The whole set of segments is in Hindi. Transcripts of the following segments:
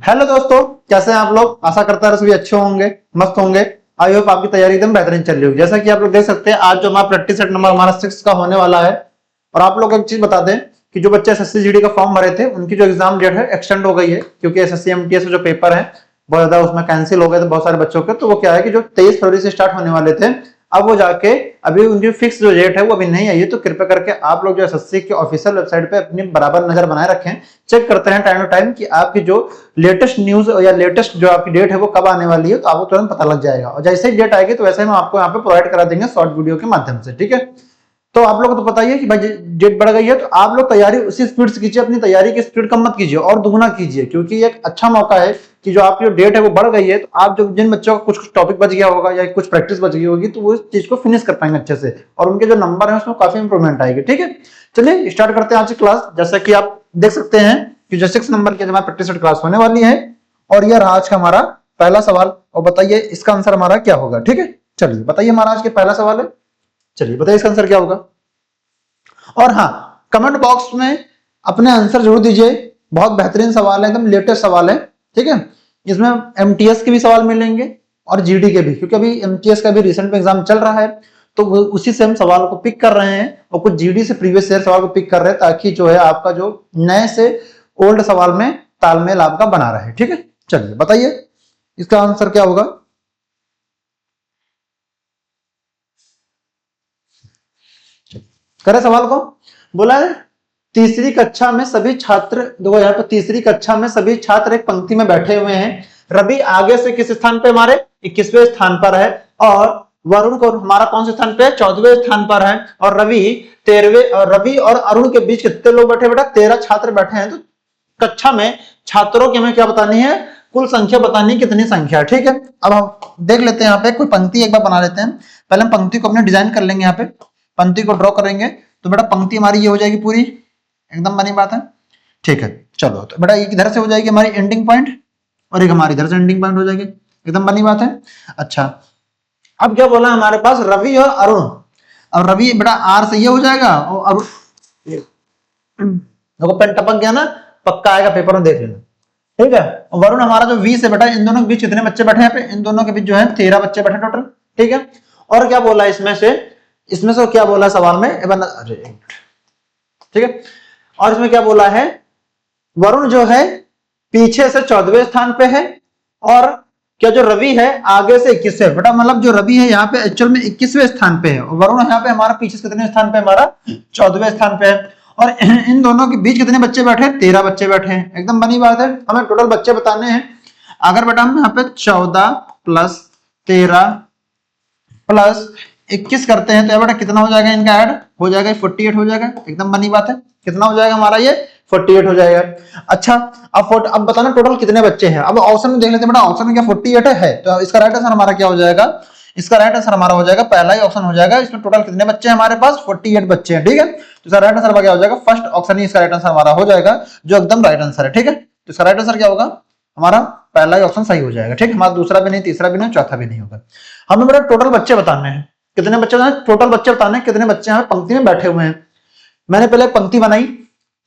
हेलो दोस्तों, कैसे हैं आप लोग। आशा करता है सभी अच्छे होंगे, मस्त होंगे। आई होप आपकी तैयारी एकदम बेहतरीन चल रही होगी। जैसा कि आप लोग देख सकते हैं, आज जो हमारा प्रैक्टिस सेट नंबर हमारा 6 का होने वाला है। और आप लोग एक चीज बता दें कि जो बच्चे एसएससी जीडी का फॉर्म भरे थे, उनकी जो एग्जाम डेट है एक्सटेंड हो गई है, क्योंकि एसएससी एमटीएस जो पेपर है बहुत ज्यादा उसमें कैंसिल हो गए थे बहुत सारे बच्चों के। तो वो क्या है कि जो 23 फरवरी से स्टार्ट होने वाले थे, अब वो जाके अभी उनकी फिक्स जो डेट है वो अभी नहीं आई है। तो कृपया करके आप लोग जो एसएससी की ऑफिशियल वेबसाइट पे अपनी बराबर नजर बनाए रखें, चेक करते हैं टाइम टू टाइम कि आपकी जो लेटेस्ट न्यूज या लेटेस्ट जो आपकी डेट है वो कब आने वाली है। तो आपको तुरंत पता लग जाएगा, और जैसे ही डेट आएगी तो वैसे हम आपको यहाँ पे प्रोवाइड करा देंगे शॉर्ट वीडियो के माध्यम से, ठीक है। तो आप लोग को तो पता ही है कि भाई डेट बढ़ गई है, तो आप लोग तैयारी उसी स्पीड से कीजिए, अपनी तैयारी की स्पीड कम मत कीजिए और दुगुना कीजिए, क्योंकि एक अच्छा मौका है कि जो आपकी जो डेट है वो बढ़ गई है। तो आप जो जिन बच्चों का कुछ टॉपिक बच गया होगा या कुछ प्रैक्टिस बच गई होगी, तो वो इस चीज को फिनिश कर पाएंगे अच्छे से, और उनके जो नंबर है उसमें काफी इंप्रूवमेंट आएगी, ठीक है। चलिए स्टार्ट करते हैं आज की क्लास। जैसा कि आप देख सकते हैं कि जो 6 नंबर की हमारी प्रैक्टिस क्लास होने वाली है, और यह आज का हमारा पहला सवाल। और बताइए इसका आंसर हमारा क्या होगा, ठीक है। चलिए बताइए, हमारा आज के पहला सवाल है। चलिए बताइए इसका आंसर क्या होगा। और हाँ, कमेंट बॉक्स में अपने आंसर जरूर दीजिए। बहुत बेहतरीन सवाल है, एकदम लेटेस्ट सवाल है, ठीक है। इसमें एमटीएस के भी सवाल मिलेंगे और जीडी के भी, क्योंकि अभी एमटीएस का भी रिसेंट में एग्जाम चल रहा है। तो उसी से हम सवाल को पिक कर रहे हैं, और कुछ जीडी से प्रीवियस ईयर सवाल को पिक कर रहे हैं, ताकि जो है आपका जो नए से ओल्ड सवाल में तालमेल आपका बना रहे, ठीक है। चलिए बताइए इसका आंसर क्या होगा। करे सवाल को। बोला है तीसरी कक्षा में सभी छात्र, देखो यहाँ पर तीसरी कक्षा में सभी छात्र एक पंक्ति में बैठे हुए हैं। रवि आगे से किस स्थान पे, हमारे 21वें स्थान पर है, और वरुण को हमारा कौन से स्थान पे है, 14वें स्थान पर है। और रवि 13वें, और रवि और अरुण के बीच कितने लोग बैठे, बेटा 13 छात्र बैठे हैं। तो कक्षा में छात्रों की हमें क्या बतानी है, कुल संख्या बतानी है, कितनी संख्या, ठीक है। अब हम देख लेते हैं यहाँ पे कोई पंक्ति एक बार बना लेते हैं। पहले हम पंक्ति को अपने डिजाइन कर लेंगे, यहाँ पे पंक्ति को ड्रॉ करेंगे। तो बेटा पंक्ति हमारी ये हो जाएगी पूरी, एकदम बनी बात है, ठीक है। चलो तो बेटा एक इधर से हो जाएगी हमारी एंडिंग पॉइंट, और एक हमारी इधर से एंडिंग पॉइंट हो जाएगी, एकदम बनी बात है। अच्छा, अब क्या बोला हमारे पास, रवि और अरुण। अब रवि बेटा आर से ये हो जाएगा, और अरुण देखो पेन टपक गया ना, पक्का आएगा पेपर में, देख लेना, ठीक है। वरुण हमारा जो 20 है बेटा, इन दोनों के बीच कितने बच्चे बैठे हैं, इन दोनों के बीच जो है 13 बच्चे बैठे टोटल, ठीक है। और क्या बोला इसमें से क्या बोला सवाल में, अरे ठीक है। और इसमें क्या बोला है, वरुण जो है पीछे से 14वें स्थान पे है, और क्या जो रवि है आगे से 21वें, बेटा मतलब जो रवि है यहाँ पे एक्चुअल में 21वें स्थान पे है, और वरुण यहाँ पे हमारा पीछे से कितने स्थान पे, हमारा 14वें स्थान पे है। और इन दोनों के बीच कितने बच्चे बैठे हैं, 13 बच्चे बैठे हैं, एकदम बनी बात है। हमें टोटल बच्चे बताने हैं। अगर बेटा हम यहाँ पे 14 प्लस 13 प्लस 21 करते हैं, तो बेटा कितना हो जाएगा, इनका ऐड हो जाएगा 48 हो जाएगा, एकदम बनी बात है। कितना हो जाएगा हमारा ये 48 हो जाएगा। अच्छा, अब बताना टोटल कितने बच्चे हैं। अब ऑप्शन में देख लेते हैं बेटा, ऑप्शन में क्या 48 है, तो इसका राइट आंसर हमारा क्या हो जाएगा, इसका राइट आंसर हमारा हो जाएगा पहला ही ऑप्शन हो जाएगा। इसमें टोटल कितने बच्चे हैं हमारे पास, 48 बच्चे हैं, ठीक है। तो इसका राइट आंसर क्या हो जाएगा, फर्स्ट ऑप्शन ही इसका राइट आंसर हमारा हो जाएगा, जो एकदम राइट आंसर है, ठीक है। तो इसका राइट आंसर क्या होगा, हमारा पहला ही ऑप्शन सही हो जाएगा, ठीक। हमारा दूसरा भी नहीं, तीसरा भी नहीं, चौथा भी नहीं होगा। हमें बेटा टोटल बच्चे बताने हैं, कितने बच्चे बताने, टोटल बच्चे बताने हैं, कितने बच्चे यहाँ पंक्ति में बैठे हुए हैं। मैंने पहले पंक्ति बनाई,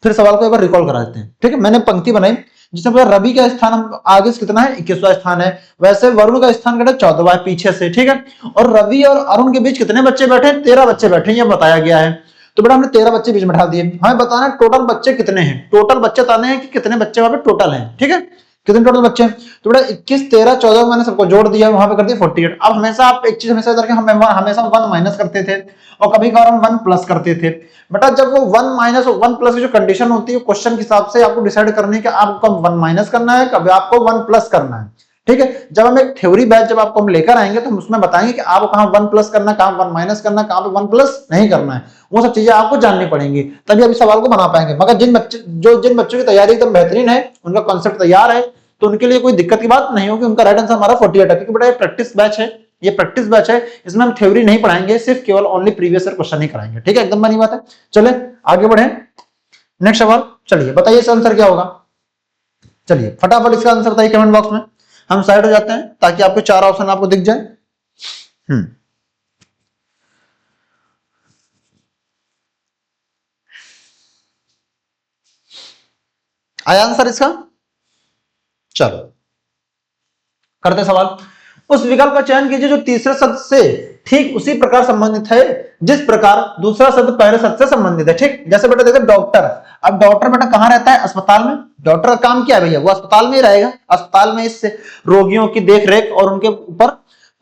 फिर सवाल को एक बार रिकॉल करा देते हैं, ठीक है। मैंने पंक्ति बनाई जिसमें पूरा रवि का स्थान आगे से कितना है, 21वां स्थान है। वैसे वरुण का स्थान कितना, 14वां है पीछे से, ठीक है। और रवि और अरुण के बीच कितने बच्चे बैठे, 13 बच्चे बैठे, ये बताया गया है। तो बेटा हमने 13 बच्चे बीच में बैठा दिए। हमें बताना है टोटल बच्चे कितने हैं, टोटल बच्चे बताने हैं कि कितने बच्चे वहां पे टोटल हैं, ठीक है। कितने टोटल बच्चे हैं, तो बेटा 21 13 14 मैंने सबको जोड़ दिया, वहां पे कर दिया 48। अब हमेशा आप एक चीज हमेशा करके हम हमेशा 1 माइनस करते थे, और कभी कभार हम 1 प्लस करते थे। बेटा जब वो 1 माइनस और 1 प्लस की जो कंडीशन होती है, क्वेश्चन के हिसाब से आपको डिसाइड करनी है कि आपको 1 माइनस करना है, कभी आपको 1 प्लस करना है, ठीक है। जब हम एक थ्योरी बैच जब आपको हम लेकर आएंगे, तो हम उसमें बताएंगे कि आपको कहां 1 प्लस करना, कहां 1 माइनस करना, कहां पे 1 प्लस नहीं करना है। वो सब चीजें आपको जाननी पड़ेंगी, तभी अभी सवाल को बना पाएंगे। मगर जिन बच्चों की तैयारी एकदम बेहतरीन है, उनका कॉन्सेप्ट तैयार है, तो उनके लिए कोई दिक्कत की बात नहीं होगी। उनका राइट आंसर हमारा 48 है, क्योंकि बेटा ये प्रैक्टिस बैच है, ये प्रैक्टिस बैच है, इसमें हम थ्योरी नहीं पढ़ाएंगे, सिर्फ केवल ओनली प्रीवियस ईयर क्वेश्चन ही कराएंगे, ठीक है। एकदम बनी बात है। चले आगे बढ़े, नेक्स्ट सवाल। चलिए बताइए इसका आंसर क्या होगा। चलिए फटाफट इसका आंसर बताइए कमेंट बॉक्स में। हम साइड हो जाते हैं ताकि आपको 4 ऑप्शन आपको दिख जाए। आया आंसर इसका? चलो करते सवाल। उस विकल्प का चयन कीजिए जो तीसरे शब्द से ठीक उसी प्रकार संबंधित है जिस प्रकार दूसरा शब्द पहले शब्द से संबंधित है। ठीक, जैसे बेटा देखो डॉक्टर, अब डॉक्टर बेटा कहां रहता है? अस्पताल में। डॉक्टर का काम क्या है भैया? वो अस्पताल में ही रहेगा, अस्पताल में इस रोगियों की देखरेख और उनके ऊपर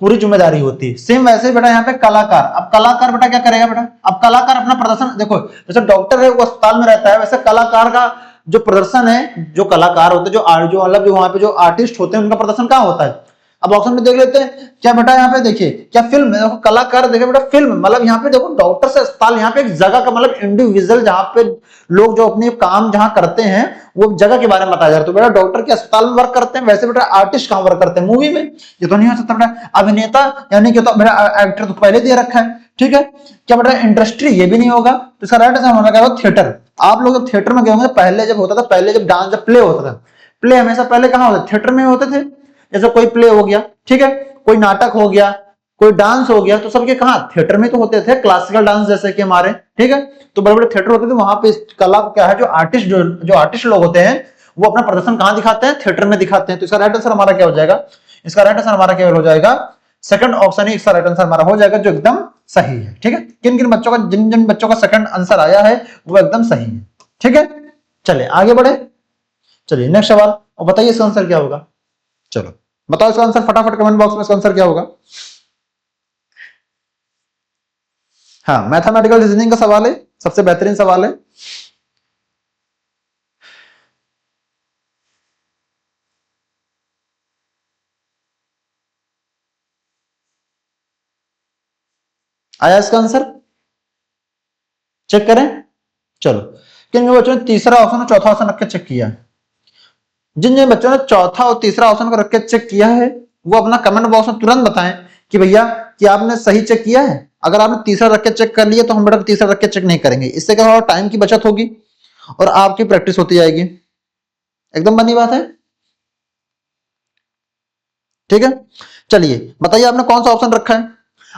पूरी जिम्मेदारी होती है। सेम वैसे बेटा यहाँ पे कलाकार, अब कलाकार बेटा क्या करेगा बेटा? अब कलाकार अपना प्रदर्शन देखो, जैसे डॉक्टर है वो अस्पताल में रहता है, वैसे कलाकार का जो प्रदर्शन है, जो कलाकार होते हैं, जो मतलब जो वहां पे जो आर्टिस्ट होते हैं उनका प्रदर्शन कहाँ होता है? अब ऑप्शन में देख लेते हैं क्या बेटा, यहाँ पे देखिए क्या फिल्म है, देखो कलाकार देखिए बेटा फिल्म, मतलब यहाँ पे देखो डॉक्टर से अस्पताल, यहाँ पे एक जगह का मतलब इंडिविजुअल जहाँ पे लोग जो अपने काम जहाँ करते हैं वो जगह के बारे में बताया जा रहा है। तो बेटा डॉक्टर के अस्पताल में वर्क करते हैं, वैसे बेटा आर्टिस्ट कहाँ वर्क करते हैं? मूवी में। ये तो नहीं हो सकता बेटा। अभिनेता यानी कि तो बेटा एक्टर तो पहले दे रखा है, ठीक है। क्या बेटा इंडस्ट्री? ये भी नहीं होगा। तो इसका राइट आंसर हमारा क्या होगा? थिएटर। आप लोग जब थिएटर में गए होंगे, पहले जब होता था, पहले जब डांस जब प्ले होता था, प्ले हमेशा पहले कहाँ होता? थिएटर में होते थे। जैसे कोई प्ले हो गया, ठीक है, कोई नाटक हो गया, कोई डांस हो गया, तो सबके कहा? थिएटर में तो होते थे। क्लासिकल डांस जैसे कि हमारे, ठीक है, तो बड़े बड़े थिएटर होते थे, वहां पे कला क्या है, जो आर्टिस्ट लोग होते हैं वो अपना प्रदर्शन कहां दिखाते हैं? थिएटर में दिखाते हैं। तो इसका राइट आंसर हमारा क्या हो जाएगा? इसका राइट आंसर हमारा क्या हो जाएगा? सेकंड ऑप्शन ही इसका राइट आंसर हमारा हो जाएगा, जो एकदम सही है। ठीक है, किन किन बच्चों का, जिन जिन बच्चों का सेकंड आंसर आया है वो एकदम सही है। ठीक है, चलिए आगे बढ़े। चलिए नेक्स्ट सवाल, और बताइए इसका आंसर क्या होगा। चलो बताओ इसका आंसर फटाफट कमेंट बॉक्स में, इसका आंसर क्या होगा। हाँ, मैथमेटिकल रीजनिंग का सवाल है, सबसे बेहतरीन सवाल है। आया इसका आंसर? चेक करें। चलो, किन बच्चों ने तीसरा ऑप्शन और चौथा ऑप्शन रख के चेक किया? जिन जिन बच्चों ने चौथा और तीसरा ऑप्शन को रख के चेक किया है वो अपना कमेंट बॉक्स में तुरंत बताएं कि भैया कि आपने सही चेक किया है। अगर आपने तीसरा रख के चेक कर लिया तो हम बेटा तीसरा रख के चेक नहीं करेंगे। इससे क्या होगा? टाइम की बचत होगी और आपकी प्रैक्टिस होती जाएगी। एकदम बनी बात है। ठीक है, चलिए बताइए आपने कौन सा ऑप्शन रखा है।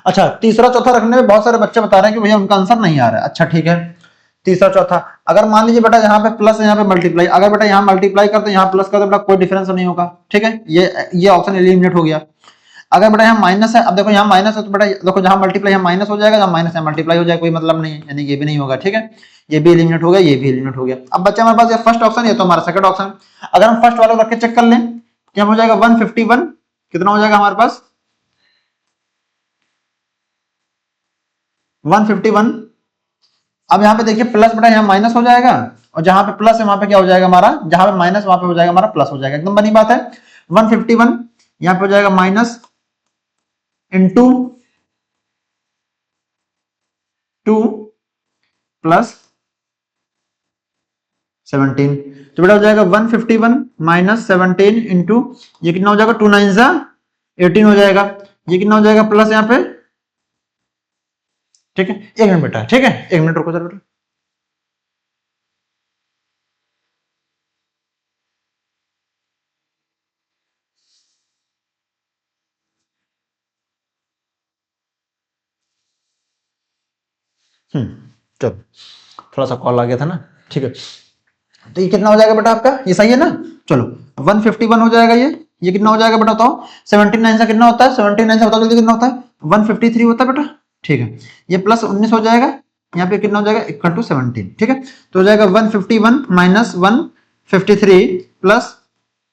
अच्छा, तीसरा चौथा रखने में बहुत सारे बच्चे बता रहे हैं कि भैया उनका आंसर नहीं आ रहा है। अच्छा ठीक है, तीसरा चौथा, अगर मान लीजिए बेटा यहाँ पे प्लस यहाँ पे मल्टीप्लाई, अगर बेटा यहाँ मल्टीप्लाई करते यहाँ प्लस करते बेटा कोई डिफरेंस नहीं होगा। ठीक है, ये ऑप्शन एलिमिनेट हो गया। अगर बेटा यहाँ माइनस है, अब देखो यहाँ माइनस है तो बेटा देखो जहां मल्टीप्लाई यहाँ माइनस हो जाएगा, जहां माइनस है मल्टीप्लाई हो जाएगा, कोई मतलब नहीं है, यानी ये भी नहीं होगा। ठीक है, ये भी एलिमिनेट हो गया, ये भी एलिमिनेट हो गया। अब बच्चा हमारे पास ये फर्स्ट ऑप्शन, ये तो हमारा सेकंड ऑप्शन। अगर हम फर्स्ट वाला रख के चेक कर लें, क्या हो जाएगा? 151 कितना हो जाएगा हमारे पास? 151। अब यहाँ पे देखिए प्लस बेटा यहाँ माइनस हो जाएगा, और जहां पे प्लस है वहां पे क्या हो जाएगा हमारा? जहां पे माइनस वहां पे हो जाएगा हमारा प्लस हो जाएगा। एकदम बनी बात है। 151 यहाँ पे हो जाएगा माइनस इंटू 2 प्लस 17, तो बेटा हो जाएगा 151 माइनस 17 इंटू ये कितना हो जाएगा? 2 9 18 हो जाएगा। ये कितना हो जाएगा प्लस यहाँ पे? ठीक है, एक मिनट बेटा, ठीक है एक मिनट रुको सर बेटा। चलो थोड़ा सा कॉल आ गया था ना। ठीक है, तो ये कितना हो जाएगा बेटा आपका? ये सही है ना। चलो 151 हो जाएगा। ये कितना हो जाएगा बेटा बताओ? 79 से कितना होता है? 79 से बताओ जल्दी कितना होता है? 153 होता है बेटा। ठीक है, ये प्लस 19 हो जाएगा, यहाँ पे कितना हो जाएगा? Equal to 17। ठीक है, तो हो जाएगा 151 माइनस 153 प्लस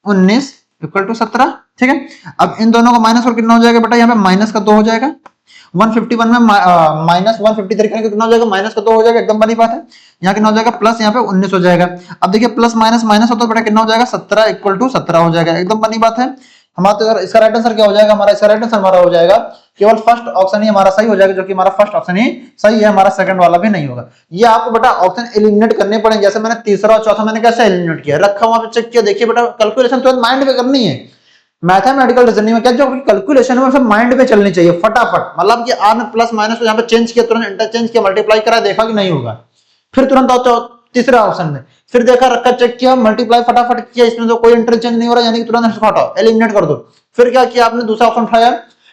19 इक्वल टू 17। ठीक है, अब इन दोनों को माइनस और कितना हो जाएगा बेटा? यहाँ पे माइनस का 2 हो जाएगा। 151 में माइनस 153 करेंगे कितना हो जाएगा? माइनस का 2 हो जाएगा। एकदम बनी बात है। यहाँ कितना हो जाएगा? प्लस यहाँ पे 19 हो जाएगा। अब देखिए प्लस माइनस माइनस होता है बेटा कितना हो जाएगा? 17 इक्वल टू 17 हो जाएगा। एकदम बनी बात है। हमारा तो इसका राइट आंसर क्या हो जाएगा? हमारा इसका राइट आंसर हमारा हो जाएगा केवल फर्स्ट ऑप्शन ही हमारा सही हो जाएगा, जो कि हमारा फर्स्ट ऑप्शन ही सही है, हमारा सेकंड वाला भी नहीं होगा। ये आपको बेटा ऑप्शन एलिमिनेट करने पड़ेंगे। जैसे मैंने तीसरा और चौथा मैंने कैसे एलिमिनेट किया, रखा वहां पे चेक किया। देखिए बेटा कैलकुलेशन तो माइंड में करनी है। मैथमेटिकल रीजनिंग में क्या जो कैलकुलेशन है वो सब माइंड पे चलनी चाहिए फटाफट। मतलब कि आपने प्लस माइनस को यहाँ पे चेंज किया, तुरंत इंटरचेंज किया, मल्टीप्लाई करा, देखा कि नहीं होगा, फिर तुरंत आओ तीसरे ऑप्शन में, फिर देखा रखा चेक किया, मल्टीप्लाई फटाफट किया, इसमें तो कोई इंटरचेंज नहीं हो रहा, यानी कि तुरंत हटाओ, एलिमिनेट कर दो। फिर क्या किया आपने? दूसरा ऑप्शन उठाया,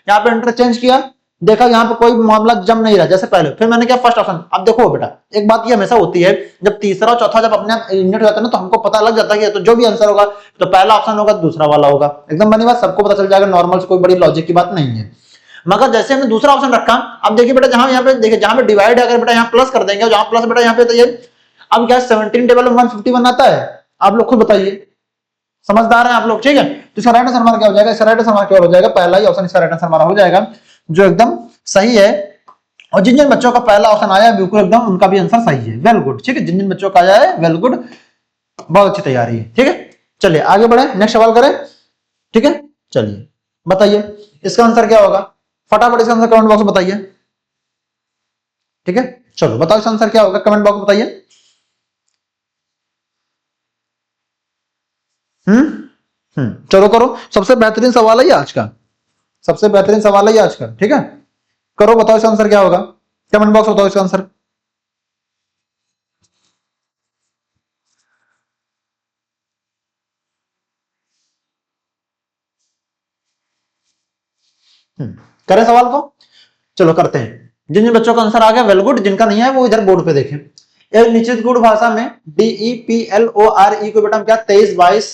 यहाँ पे इंटरचेंज किया, देखा यहाँ पे कोई मामला जम नहीं रहा जैसे पहले, फिर मैंने क्या फर्स्ट ऑप्शन। अब देखो बेटा एक बात ये हमेशा होती है, जब तीसरा और चौथा जब अपने आप यूनिट हो जाता है ना, तो हमको पता लग जाता है कि तो जो भी आंसर होगा तो पहला ऑप्शन होगा दूसरा वाला होगा, एकदम बनी बात, सबको पता चल जाएगा, नॉर्मल से कोई बड़ी लॉजिक की बात नहीं है। मगर जैसे हमने दूसरा ऑप्शन रखा, अब देखिए बेटा जहां यहाँ पे देखिए जहां पे डिवाइड अगर बेटा यहाँ प्लस कर देंगे, जहां प्लस बेटा यहाँ पे, तो ये अब क्या 17 टेबल में 151 आता है, आप लोग खुद बताइए, समझदार हैं आप लोग, ठीक है। तो इसका राइट आंसर हमारा क्या हो जाएगा, इसका राइट आंसर हमारा क्या हो जाएगा, पहला ही ऑप्शन इसका राइट आंसर हमारा हो जाएगा, जो एकदम सही है। और जिन जिन बच्चों का पहला ऑप्शन आया है बिल्कुल एकदम उनका भी आंसर सही है, वेल गुड, ठीक है। जिन जिन बच्चों का आया है वेल गुड, बहुत अच्छी तैयारी है, ठीक है। चलिए आगे बढ़े, नेक्स्ट सवाल करें, ठीक है। चलिए बताइए इसका आंसर क्या होगा, फटाफट इसका आंसर कमेंट बॉक्स में बताइए, ठीक है। चलो बताओ इसका आंसर क्या होगा, कमेंट बॉक्स में बताइए। चलो करो, सबसे बेहतरीन सवाल है ये आज का, सबसे बेहतरीन सवाल है ये आज का, ठीक है। करो बताओ इसका आंसर क्या होगा, कमेंट बॉक्स बताओ इसका आंसर। करें सवाल को, चलो करते हैं। जिन जिन बच्चों का आंसर आ गया वेल गुड, जिनका नहीं है वो इधर बोर्ड पे देखें। एक निश्चित गुण भाषा में DEPLORE को बेटा हम क्या 23 22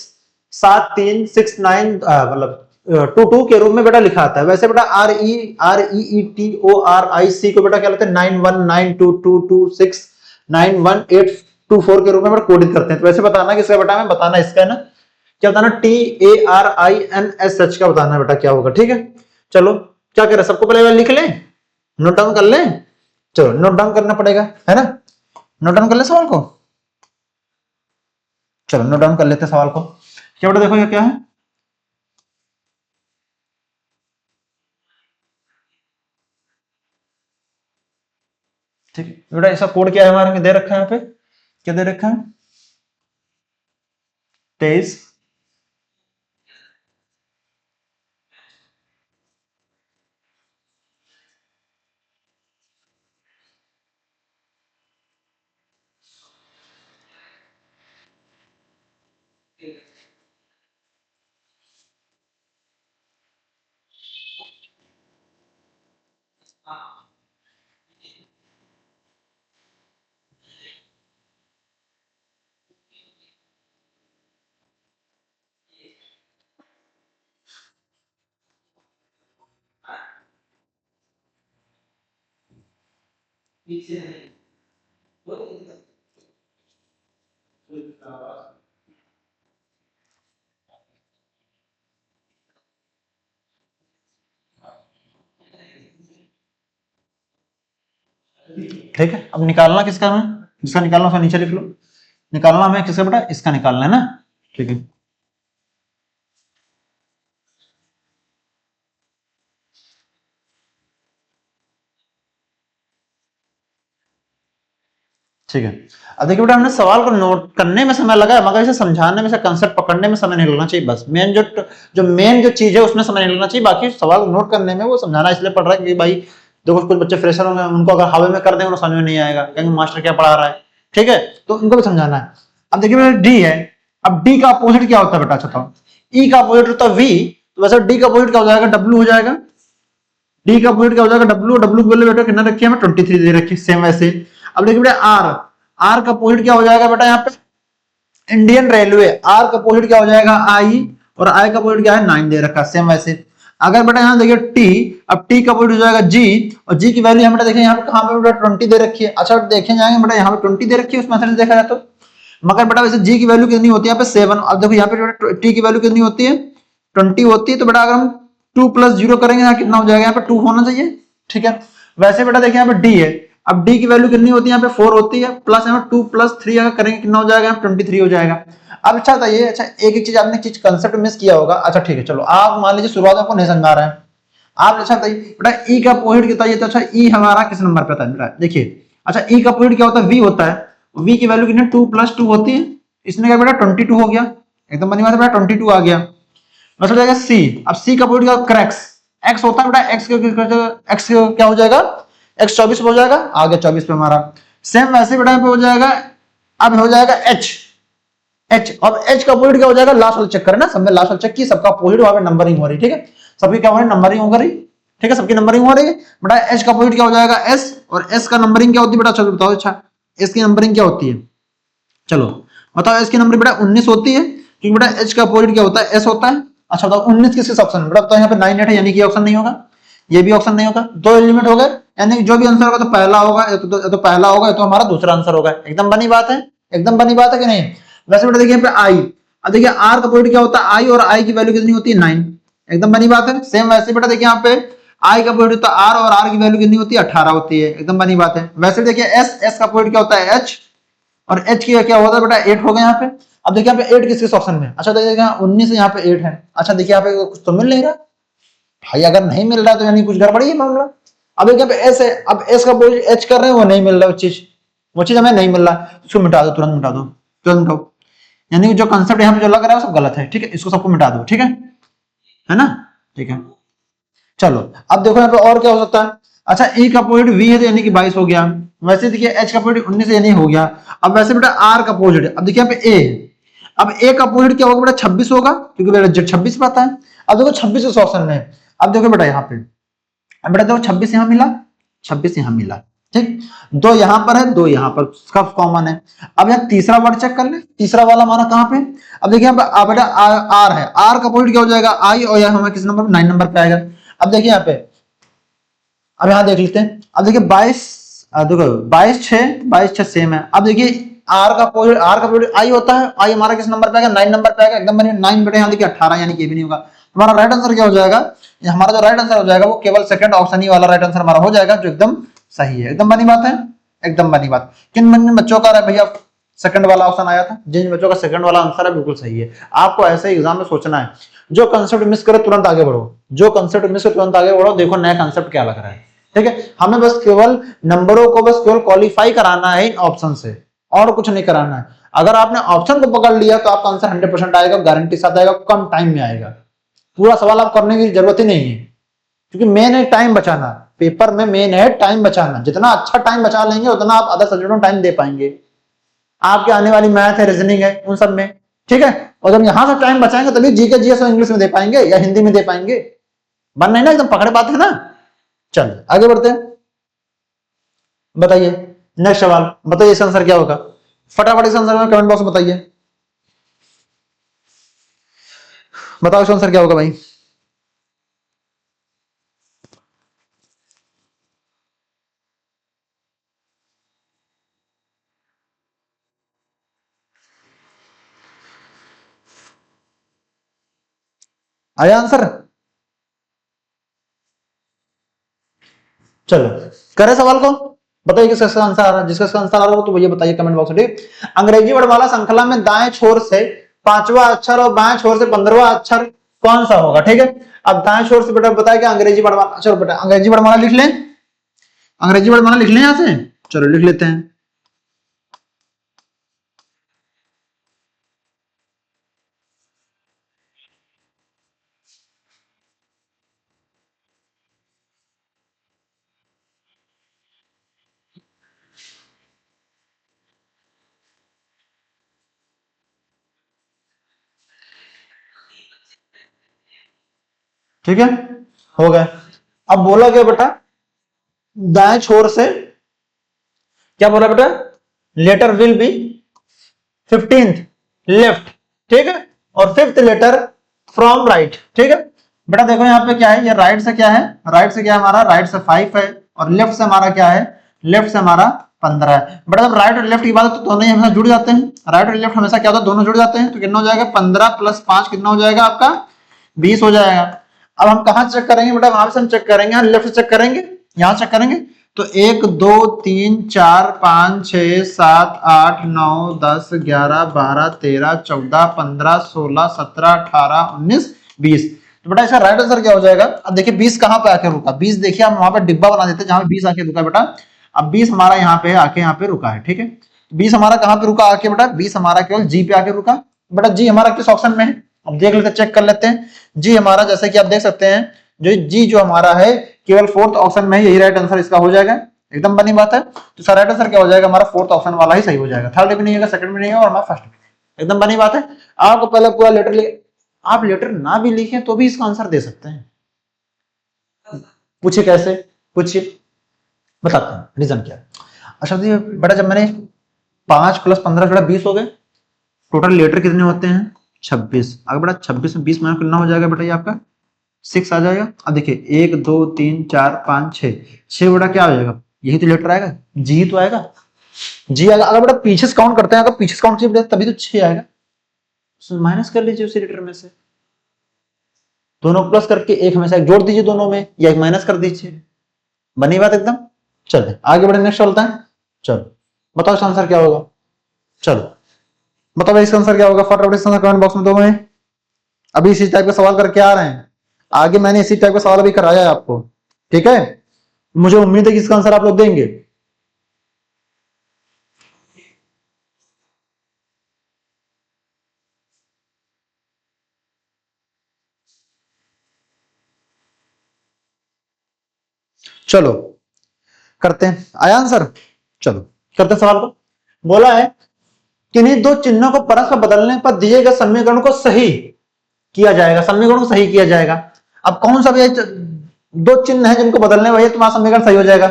7 3 6 9 मतलब 2 2 के रूप में बेटा लिखा आता है। वैसे बेटा REETORIC को बेटा क्या लेते हैं 91922226 91824 के रूप में बेटा कोडित करते हैं। तो वैसे बताना किसका बेटा, हमें बताना इसका ना क्या बताना, TARINSH का बताना बेटा क्या होगा, ठीक है। चलो क्या करें, सबको पहले लिख लें, नोट डाउन कर लें, चलो नोट डाउन करना पड़ेगा है ना, नोट डाउन कर ले सवाल को, चलो नोट डाउन कर लेते हैं सवाल को। क्या बेटा देखो ये क्या है, ठीक है बेटा। इसका कोड क्या है हमारे दे रखा है यहाँ पे, क्या दे रखा है 23 ठीक है। अब निकालना किसका है, जिसका निकालना उसका नीचे लिख लो, निकालना हमें किसका बेटा, इसका निकालना है ना, ठीक है। ठीक है। अब देखिए बेटा हमने सवाल को नोट करने में समय लगा है, मगर इसे समझाने में से कंसेप्ट पकड़ने में समय नहीं लगना चाहिए, बस मेन जो मेन जो चीज है उसमें समय नहीं लगना चाहिए, बाकी सवाल नोट करने में वो समझाना इसलिए पड़ रहा है कि भाई देखो कुछ बच्चे फ्रेशर होंगे, उनको अगर हवा में कर देंगे समझ में नहीं आएगा, कहेंगे मास्टर क्या पढ़ा रहा है, ठीक है, तो उनको भी समझाना है। अब देखिए बेटा डी है, अब डी का अपोजिट क्या होता है बेटा, अच्छा ई का अपोजिट होता है वी, तो वैसे डी का अपोजिट क्या हो जाएगा, डब्ल्यू हो जाएगा। डी का अपोजिट क्या हो जाएगा, डब्ल्यू, डब्ल्यू बोले बेटा कितना रखिए हमें 23 दे रखिए, सेम वैसे। अब देखिए बेटा आर, आर का अपोजिट क्या हो जाएगा बेटा यहाँ पे इंडियन रेलवे, आर का अपोजिट क्या हो जाएगा आई, और आई का अपोजिट क्या है 9 दे रखा, सेम वैसे। अगर बेटा यहाँ देखिए टी, अब टी का अपोजिट हो जाएगा जी, और जी की वैल्यू हम देखिए यहाँ पे कहाँ पे बेटा 20 दे रखी है। अच्छा देखें जाएंगे बेटा यहाँ पे 20 दे रखी है उस मेथड से देखा जाए तो, मगर बेटा वैसे जी की वैल्यू कितनी होती है यहाँ पे 7। अब देखो यहाँ पे टी की वैल्यू कितनी होती है 20 होती है, तो बेटा अगर हम 2 + 0 करेंगे यहाँ कितना हो जाएगा, यहाँ पे 2 होना चाहिए, ठीक है। वैसे बेटा देखिए यहाँ पे डी है, अब डी की वैल्यू कितनी होती है यहाँ पे 4 होती है, प्लस यहाँ 2 + 3 अगर करेंगे कितना हो जाएगा 23 हो जाएगा। अब अच्छा बताइए, अच्छा एक चीज आपने चीज कंसेप्ट मिस किया होगा, अच्छा ठीक है चलो आप मान लीजिए शुरुआत में आपको नहीं समझ आ रहा है, आप अच्छा बताइए बेटा ई का अपोजिट कितना है, तो अच्छा ई हमारा किस नंबर पे था बेटा, देखिए अच्छा ई का अपोजिट क्या होता है वी होता है, वी की वैल्यू कितनी 2 + 2 होती है, इसने क्या बेटा 22 हो गया, एकदम बनी बात है बेटा 22 आ गया। मतलब जाएगा सी, अब सी का अपोजिट क्या क्रैक्स एक्स होता है बेटा, एक्स क्या हो जाएगा एक्स 24 हो जाएगा, आ गया 24 पे हमारा। सेम वैसे बेटा पे हो जाएगा, अब हो जाएगा एच, एच अब एच का अपोजिट क्या हो जाएगा, लास्ट वाला चेक करें ना, सबने लास्ट वाला चेक की, सबका अपोजिट वहां पे नंबरिंग हो रही, ठीक है, सभी क्या हो रही नंबरिंग हो रही, ठीक है, सबकी नंबरिंग हो रही है बेटा। एच का अपोजिट क्या हो जाएगा एस, और एस का नंबरिंग क्या होती है बेटा, चलो बताओ। अच्छा एस की नंबरिंग क्या होती है, चलो बताओ। एस की नंबरिंग बेटा 19 होती है, क्योंकि बेटा एच का अपोजिट क्या होता है एस होता है। अच्छा बताओ 19 किस ऑप्शन में बेटा, बताओ यहाँ पे 9 8 है, यानी कि ऑप्शन नहीं होगा, ये भी ऑप्शन नहीं होगा। दो एलिमेंट हो गए, यानी कि जो भी आंसर होगा तो पहला होगा, तो पहला होगा, तो हमारा दूसरा आंसर होगा। एकदम बनी बात है, एकदम बनी बात है कि नहीं। वैसे बेटा देखिए यहाँ पे आई, अब देखिए आर का अपोजिट क्या होता है आई, और आई की वैल्यू कितनी होती है 9, एकदम बनी बात है। सेम वैसे बेटा देखिए यहाँ पे आई का पॉइंट होता है आर, और आर की वैल्यू कितनी होती है 18 होती है, एकदम बनी बात है। वैसे देखिए एस, एस का पॉइंट क्या होता है एच, और एच की क्या होता है बेटा 8 हो गया यहाँ पे। अब देखिए यहाँ पे 8 किस ऑप्शन में, अच्छा देखिए 19 से यहाँ पे 8 है। अच्छा देखिए यहाँ पे कुछ तो मिल नहीं रहा भाई, अगर नहीं मिल रहा तो यानी कुछ गड़बड़ी है मामला। अब देखिए यहाँ पे एस है, अब एस का पॉइंट एच कर रहे हैं, वो नहीं मिल रहा, वो चीज हमें नहीं मिल रहा, इसको मिटा दो, तुरंत मिटा दो, तुरंत मिटाओ। यानी कि जो कंसेप्ट यहाँ पे जो लग रहा है वो सब गलत है, ठीक है, इसको सबको मिटा दो, ठीक है ना, ठीक है। चलो अब देखो यहाँ पे और क्या हो सकता है। अच्छा ई का अपोजिट वी है, तो यानी कि 22 हो गया। वैसे देखिए एच का अपोजिट 19 यानी हो गया। अब वैसे बेटा आर का अपोजिट, अब देखिए यहाँ पे ए, अब ए का अपोजिट क्या होगा बेटा 26 होगा, क्योंकि बेटा जेड 26 पाता है। अब देखो 26 इस ऑप्शन में, अब देखो बेटा यहाँ पे, अब बेटा देखो 26 यहाँ मिला, 26 यहाँ मिला, ठीक, दो यहाँ पर है, दो यहाँ पर, सब कॉमन है। अब यहाँ तीसरा वर्ड चेक कर ले, तीसरा वाला हमारा कहाँ पे, अब देखिए यहाँ पे बेटा आर है, आर का अपोजिट क्या हो जाएगा आई, और यहाँ हमारे किस नंबर पे 9 नंबर पे आएगा। अब देखिए यहाँ पे, अब यहाँ देख लेते हैं, अब देखिए 22, देखो 22 6 सेम है। अब देखिए आर का अपोजिट आई होता है, आई हमारा किस नंबर पे आएगा 9 नंबर पे आएगा, एकदम बने 9 बेटे, यहाँ देखिए 18, यानी कि भी नहीं होगा। हमारा राइट आंसर क्या हो जाएगा, हमारा जो राइट आंसर हो जाएगा वो केवल सेकंड ऑप्शन ही वाला राइट आंसर हमारा हो जाएगा, जो एकदम सही है। एकदम बनी बात है, एकदम बनी बात। किन बच्चों का भैया सेकंड वाला ऑप्शन आया था, जिन बच्चों का सेकंड वाला आंसर है बिल्कुल सही है। आपको ऐसे एग्जाम में सोचना है, जो कंसेप्ट मिस करे तुरंत आगे बढ़ो, जो कंसेप्ट मिस करे तुरंत आगे बढ़ो, देखो नया कंसेप्ट क्या लग रहा है, ठीक है। हमें बस केवल नंबरों को बस केवल क्वालिफाई कराना है इन ऑप्शन से, और कुछ नहीं कराना है। अगर आपने ऑप्शन को पकड़ लिया तो आपका आंसर 100% आएगा, गारंटी साथ आएगा, कम टाइम में आएगा। पूरा सवाल आप करने की जरूरत ही नहीं है, क्योंकि मेन है टाइम बचाना, पेपर में मेन है टाइम बचाना। जितना अच्छा टाइम बचा लेंगे उतना आप अदर सब्जेक्टों में टाइम दे पाएंगे। आपके आने वाली मैथ है, रीजनिंग है, उन सब में, ठीक है। और जब यहां से टाइम बचाएंगे तभी जीके जीएस इंग्लिश में दे पाएंगे या हिंदी में दे पाएंगे। बन नहीं ना, एकदम पकड़े बात है ना। चलिए आगे बढ़ते हैं, बताइए नेक्स्ट सवाल, बताइए इसका आंसर क्या होगा, फटाफट इसका आंसर कमेंट बॉक्स में बताइए, बताओ इसका आंसर क्या होगा भाई। आया आंसर, चलो करे सवाल को, बताइए किसका आंसर आ रहा है। जिसका आंसर आ रहा हो तो भैया बताइए कमेंट बॉक्स में, ठीक। अंग्रेजी वर्णमाला श्रृंखला में दाएं छोर से 5वां अक्षर और बाएं छोर से 15वां अक्षर कौन सा होगा, ठीक है। अब दाएं छोर से बेटा बताया कि अंग्रेजी वर्णमाला, चलो बेटा अंग्रेजी वर्णमाला लिख लें, अंग्रेजी वर्णमाला लिख लें यहां से, चलो लिख लेते हैं। ठीक है, हो गया। अब बोला गया बेटा दाएं छोर से, क्या बोला बेटा, letter will be 15th left, ठीक है, और 5th लेटर फ्रॉम राइट, ठीक है। बेटा देखो यहाँ पे क्या है, ये राइट से क्या है, राइट से क्या है हमारा, राइट से 5 है, और लेफ्ट से हमारा क्या है, लेफ्ट से हमारा 15 है। बेटा जब राइट और लेफ्ट की बात है तो दोनों ही हमेशा जुड़ जाते हैं, राइट और लेफ्ट हमेशा क्या होता है, दोनों जुड़ जाते हैं। तो कितना हो जाएगा 15 + 5 कितना हो जाएगा आपका 20 हो जाएगा। अब हम कहाँ चेक करेंगे बेटा, वहां से हम चेक करेंगे, लेफ्ट से चेक करेंगे, यहां चेक करेंगे। तो 1 2 3 4 5 6 7 8 9 10 11 12 13 14 15 16 17 18 19 20। तो बेटा इसका राइट आंसर क्या हो जाएगा। अब देखिए 20 कहां पे आके रुका, 20 देखिए हम वहां पे डिब्बा बना देते हैं जहां पे 20 आके रुका बेटा। अब 20 हमारा यहाँ पे आके यहाँ पे रुका है, ठीक है। 20 हमारा कहां पे रुका आके बेटा, 20 हमारा केवल जी पे आके रुका। बेटा जी हमारा किस ऑप्शन में है, अब देख लेते, चेक कर लेते हैं। जी हमारा जैसे कि आप देख सकते हैं, जो जी जो हमारा है केवल 4th ऑप्शन में, यही राइट आंसर इसका हो जाएगा, एकदम बनी बात है। तो इसका राइट आंसर क्या हो जाएगा हमारा 4th ऑप्शन वाला ही सही हो जाएगा, थर्ड भी नहीं होगा, सेकंड भी नहीं होगा, और हमारा फर्स्ट भी नहीं, एकदम बनी बात है। आपको पहले पूरा लेटर लिख, आप लेटर ना भी लिखें तो भी इसका आंसर दे सकते हैं, पूछिए कैसे, पूछिए, बताते हैं रीजन क्या है। अच्छा बेटा जब मैंने 5 + 15 जोड़ा 20 हो गए, टोटल लीटर कितने होते हैं 26। अगर बेटा 26 में 20 माइनस कितना हो जाएगा बेटा, ये आपका 6 आ जाएगा। अब देखिए 1 2 3 4 5 6 बेटा क्या हो जाएगा, यही तो लीटर आएगा, जी तो आएगा, जी आएगा। अगर बेटा पीछे से काउंट करते हैं, अगर पीछे से काउंट कीजिए तभी तो 6 आएगा, माइनस कर लीजिए उसी लीटर में से, दोनों प्लस करके एक हमेशा एक जोड़ दीजिए दोनों में, या एक माइनस कर दीजिए, बनी बात एकदम। चलिए आगे बढ़े, नेक्स्ट चलता है। चलो बताओ इसका आंसर क्या होगा, चलो बताओ भाई इसका आंसर क्या होगा, फटाफट इसका आंसर कमेंट बॉक्स में दो। मैं अभी इसी टाइप का सवाल करके आ रहे हैं, आगे मैंने इसी टाइप का सवाल अभी कराया है आपको, ठीक है। मुझे उम्मीद है कि इसका आंसर आप लोग देंगे। चलो करते हैं, आया आंसर, चलो करते हैं सवाल को। बोला है किन्हीं दो चिन्हों को परस्पर बदलने पर दिए गए समीकरण को सही किया जाएगा, समीकरण को सही किया जाएगा। अब कौन सा भी दो चिन्ह है जिनको बदलने वही तुम्हारा समीकरण सही हो जाएगा,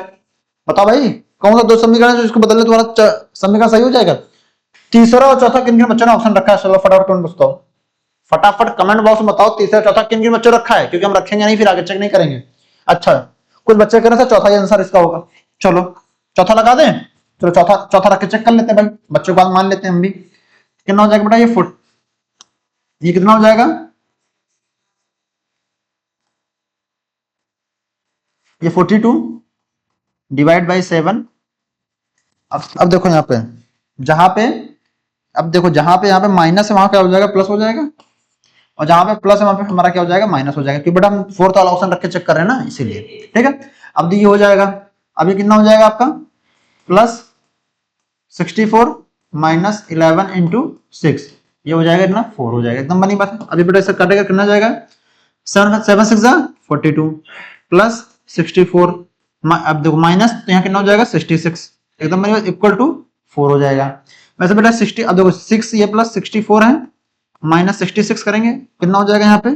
बताओ भाई कौन सा दो समीकरण है जो इसको बदलने तुम्हारा समीकरण सही हो जाएगा। तीसरा और चौथा किन किन बच्चों ने ऑप्शन रखा है, चलो फटाफट कमेंट बॉक्स बताओ, फटाफट कमेंट बॉक्स में बताओ तीसरा चौथा किन किन बच्चों रखा है, क्योंकि हम रखेंगे नहीं फिर आगे चेक नहीं करेंगे। अच्छा कुछ बच्चे कह रहे हैं चौथा ही आंसर इसका होगा, चलो चौथा लगा दें, चलो चौथा चौथा रख के चेक कर लेते हैं भाई, बच्चों को बात मान लेते हैं हम भी। कितना हो जाएगा बेटा ये फुट, ये कितना हो जाएगा, ये 42 डिवाइड बाई 7। अब देखो यहाँ पे, जहां पे अब देखो जहां पे यहाँ पे माइनस है वहां क्या हो जाएगा, प्लस हो जाएगा, और जहां पे प्लस है वहां पे हमारा क्या हो जाएगा, माइनस हो जाएगा, क्योंकि बेटा हम फोर्थ वाला ऑप्शन रख के चेक कर रहे हैं ना इसीलिए, ठीक है। अब ये हो जाएगा, अब ये कितना हो जाएगा आपका +64 माइनस 11 इंटू 6, ये हो जाएगा इतना 4 हो जाएगा, एकदम बनी बात है। अभी बेटा इससे कटेगा कितना जाएगा, 7 6 42 प्लस 64, अब देखो माइनस तो यहाँ कितना हो जाएगा 66, एकदम बनी बात, इक्वल टू 4 हो जाएगा। वैसे बेटा 60, अब देखो 6 ये प्लस 64 है माइनस 66 करेंगे कितना हो जाएगा यहाँ पे,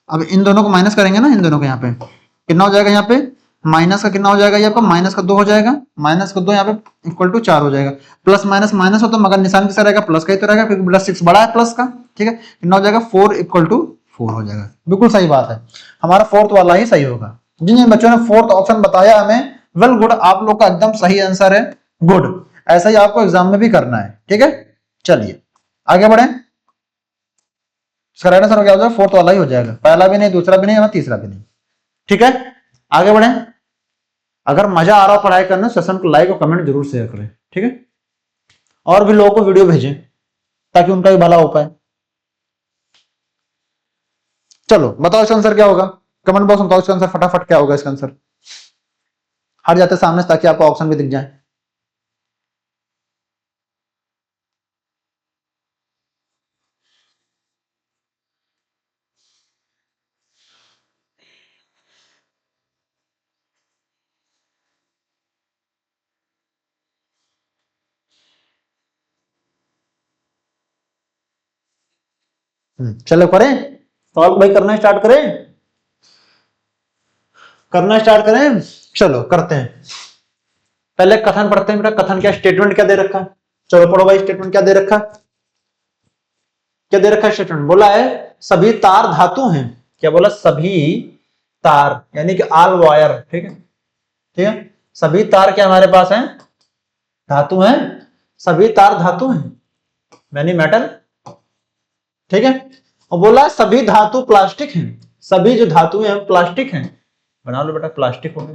अब इन दोनों को माइनस करेंगे ना, इन दोनों को यहाँ पे कितना हो जाएगा, यहाँ पे माइनस का कितना हो जाएगा, ये आपका माइनस का 2 हो जाएगा, माइनस का 2 यहाँ पे इक्वल टू 4 हो जाएगा, प्लस माइनस माइनस हो तो मगर निशान किसका रहेगा, प्लस का ही तो रहेगा, क्योंकि प्लस 6 बड़ा है प्लस का, ठीक है। कितना हो जाएगा 4 इक्वल टू 4 हो जाएगा, बिल्कुल सही बात है, हमारा फोर्थ वाला ही सही होगा। जिन जिन बच्चों ने फोर्थ ऑप्शन बताया हमें, वेल गुड, आप लोग का एकदम सही आंसर है, गुड, ऐसा ही आपको एग्जाम में भी करना है, ठीक है। चलिए आगे बढ़े, इसका राइट आंसर क्या हो जाएगा, फोर्थ वाला ही हो जाएगा, पहला भी नहीं, दूसरा भी नहीं और तीसरा भी नहीं, ठीक है। आगे बढ़े, अगर मजा आ रहा हो पढ़ाई करने, सेशन को लाइक और कमेंट जरूर शेयर करें, ठीक है, और भी लोगों को वीडियो भेजें ताकि उनका भी भला हो पाए। चलो बताओ इसका आंसर क्या होगा, कमेंट बॉक्स में बताओ इसका आंसर फटाफट क्या होगा इसका आंसर, हट जाते सामने से ताकि आपको ऑप्शन भी दिख जाए। चलो करें सॉल्व भाई, करना स्टार्ट करें, करना स्टार्ट करें, चलो करते हैं। पहले कथन पढ़ते हैं बेटा, कथन क्या, स्टेटमेंट क्या दे रखा है, चलो पढ़ो भाई स्टेटमेंट क्या दे रखा है, क्या दे रखा है स्टेटमेंट, बोला है सभी तार धातु हैं, क्या बोला, सभी तार यानी कि ऑल वायर, ठीक है, ठीक है, सभी तार क्या हमारे पास हैं, धातु हैं, सभी तार धातु हैं यानी मेटल, ठीक है। और बोला सभी धातु प्लास्टिक हैं, सभी जो धातु हैं प्लास्टिक हैं, बना लो बेटा प्लास्टिक हो गए,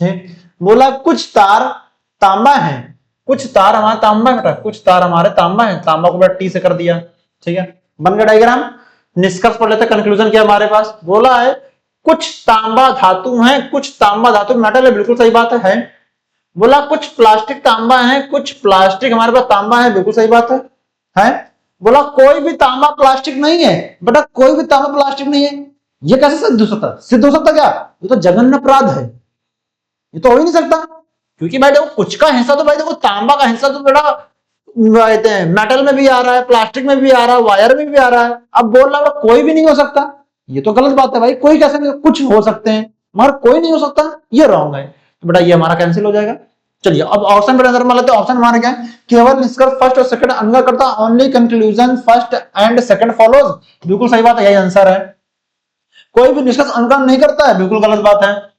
ठीक। बोला कुछ तार तांबा है, कुछ तार हमारा तांबा बेटा, कुछ तार हमारे तांबा है, तांबा को बेटा टी से कर दिया, ठीक है, बन गया डायग्राम। निष्कर्ष पढ़ लेते, कंक्लूजन क्या हमारे पास, बोला है कुछ तांबा धातु है, कुछ तांबा धातु मेटल है, बिल्कुल सही बात है। बोला कुछ प्लास्टिक तांबा है, कुछ प्लास्टिक हमारे पास तांबा है, बिल्कुल सही बात है। बोला कोई भी तांबा प्लास्टिक नहीं है, बेटा कोई भी तांबा प्लास्टिक नहीं है, ये कैसे सिद्ध हो सकता, सिद्ध हो सकता क्या, ये तो जघन्य अपराध है, ये तो हो ही नहीं सकता, क्योंकि भाई देखो कुछ का हिस्सा तो भाई देखो तांबा का हिस्सा तो बेटा कहते हैं मेटल में भी आ रहा है, प्लास्टिक में भी आ रहा है, वायर में भी आ रहा है, अब बोल रहा है कोई भी नहीं हो सकता, ये तो गलत बात है भाई, कोई कैसे नहीं, कुछ हो सकते हैं मगर कोई नहीं हो सकता, ये रॉन्ग है। तो बेटा ये हमारा कैंसिल हो जाएगा। चलिए अब ऑप्शन पे नजर मार लेते हैं। ऑप्शन हमारा क्या है, केवल निष्कर्ष फर्स्ट और सेकंड अनगर करता, only conclusion first and second follows. बिल्कुल सही बात है, यही आंसर है। कोई भी निष्कर्ष अनगर नहीं करता है, बिल्कुल गलत बात है।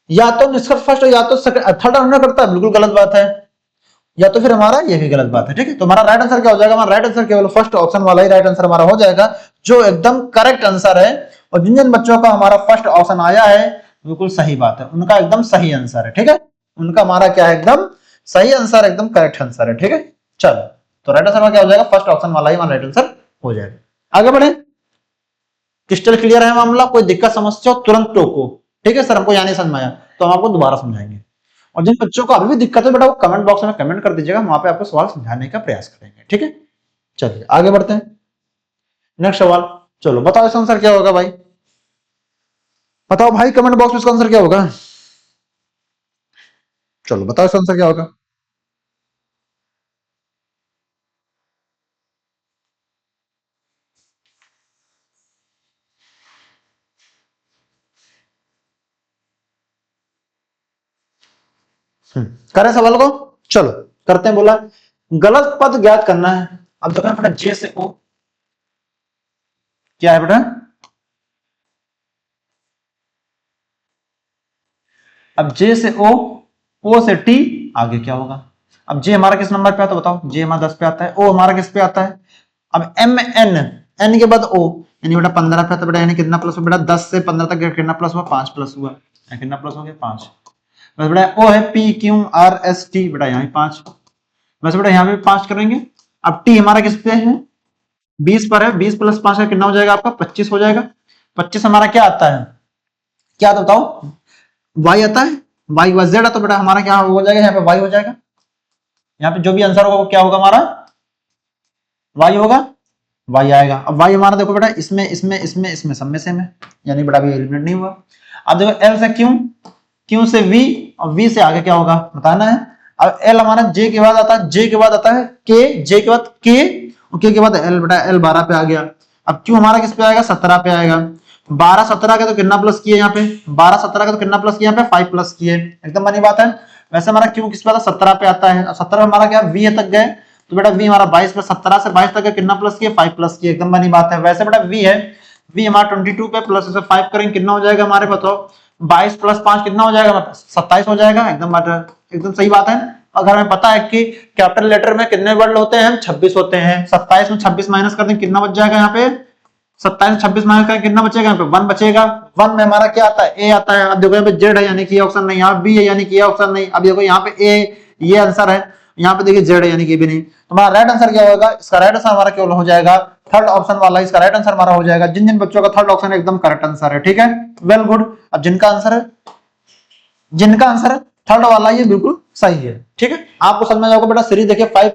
या तो निष्कर्ष फर्स्ट या तो थर्ड अनगर करता है, बिल्कुल गलत बात है। या तो फिर हमारा ये भी गलत बात है। ठीक है, तो हमारा राइट आंसर क्या हो जाएगा, हमारा राइट आंसर केवल फर्स्ट ऑप्शन वाला ही राइट आंसर हमारा हो जाएगा, जो एकदम करेक्ट आंसर है। और जिन जिन बच्चों का हमारा फर्स्ट ऑप्शन आया है, बिल्कुल सही बात है, उनका एकदम सही आंसर है। ठीक है, उनका हमारा क्या है, एकदम सही आंसर, एकदम करेक्ट आंसर है। ठीक है, चलो तो राइट आंसर क्या हो जाएगा, फर्स्ट ऑप्शन वाला ही हमारा राइट आंसर हो जाएगा। आगे बढ़े, क्रिस्टल क्लियर है मामला, कोई दिक्कत समस्या हो तुरंत टोको। ठीक है सर, हमको यहाँ नहीं समझ में आया तो हम आपको दोबारा समझाएंगे। और जिन बच्चों को अभी भी दिक्कत है बेटा, वो कमेंट बॉक्स में कमेंट कर दीजिएगा, वहां पे आपको सवाल समझाने का प्रयास करेंगे। ठीक है, चलिए आगे बढ़ते हैं। नेक्स्ट सवाल, चलो बताओ इसका आंसर क्या होगा भाई, बताओ भाई कमेंट बॉक्स में इसका आंसर क्या होगा। चलो बताओ इसका आंसर क्या होगा। करें सवाल को, चलो करते हैं। बोला गलत पद ज्ञात करना है। अब देखो बेटा, जे से ओ क्या है बेटा, अब जे से ओ से टी, आगे क्या होगा। अब जे हमारा किस नंबर पे आता है बताओ, जे हमारा 10 पे आता है, ओ हमारा किस पे आता है। अब एम एन, एन के बाद ओ, यानी बेटा 15 पे आता है बेटा, यानी कितना प्लस हुआ बेटा, 10 से 15 तक कितना प्लस हुआ, 5 प्लस हुआ, कितना प्लस हो गया 5। बस बेटा ओ है P Q R S T, बेटा यहाँ 5, बस बेटा यहाँ पे 5 करेंगे। अब टी हमारा किस पे है, 20 पर है, 20 प्लस 5 का कितना हो जाएगा आपका, 25 हो जाएगा। 25 हमारा क्या आता है, क्या आता बताओ, वाई आता है, वाई व जेड, तो बेटा हमारा क्या हो जाएगा, यहाँ पे वाई हो जाएगा। यहाँ पे जो भी आंसर होगा वो क्या होगा, हमारा वाई होगा, वाई आएगा। अब वाई हमारा देखो बेटा, इसमें इसमें इसमें इसमें सब में सेम है, यानी बेटा अभी एलिमिनेट नहीं हुआ। अब देखो एल से क्यू, क्यू से वी, और वी से आगे क्या होगा बताना है। अब एल हमारा जे के बाद आता है, जे के बाद आता है के, जे के बाद के, और के बाद एल, बेटा एल 12 पे आ गया। अब क्यू हमारा किस पे आएगा, 17 पे आएगा। 12 17 का तो कितना प्लस किए यहाँ पे, 12 17 का तो कितना प्लस किया यहाँ पे, 5 प्लस किए, एकदम बनी बात है। वैसे हमारा क्यू किस पे आता है, 17 पे आता है। 17 हमारा क्या, वी तक गए, तो बेटा वी हमारा 22 प्लस 17 से 22 तक कितना प्लस किया, 5 प्लस किया, एकदम बनी बात है। वैसे बेटा वी है, वी हमारा 22 पे प्लस इसे 5 करेंगे, कितना हो जाएगा हमारे, बताओ 22 प्लस 5 कितना हो जाएगा, 27 हो जाएगा, एकदम सही बात है। अगर हमें पता है कि कैपिटल लेटर में कितने वर्ड होते हैं, 26 होते हैं, 27 में 26 माइनस कर दें कितना बच जाएगा यहाँ पे, 27 में 26 माइनस करें कितना बचेगा, यहाँ पे 1 बचेगा। 1 में हमारा क्या आता है, ए आता है। अब देखो यहाँ पे जेड है, यानी कि ये ऑप्शन नहीं, यहाँ बी है यानी कि ये ऑप्शन नहीं। अब देखो यहाँ पे ए, ये आंसर है, यहाँ पे देखिए जेड है यानी कि भी नहीं। तो हमारा राइट आंसर क्या होगा, इसका राइट आंसर हमारा केवल हो जाएगा थर्ड ऑप्शन वाला, इसका राइट आंसर हमारा हो जाएगा। जिन जिन बच्चों का थर्ड ऑप्शन एकदम करेक्ट आंसर है, ठीक है, वेल गुड। अब जिनका आंसर है थर्ड वाला, ये बिल्कुल सही है। ठीक है, आपको समझ में जाएगा बेटा। सीरीज देखिए 5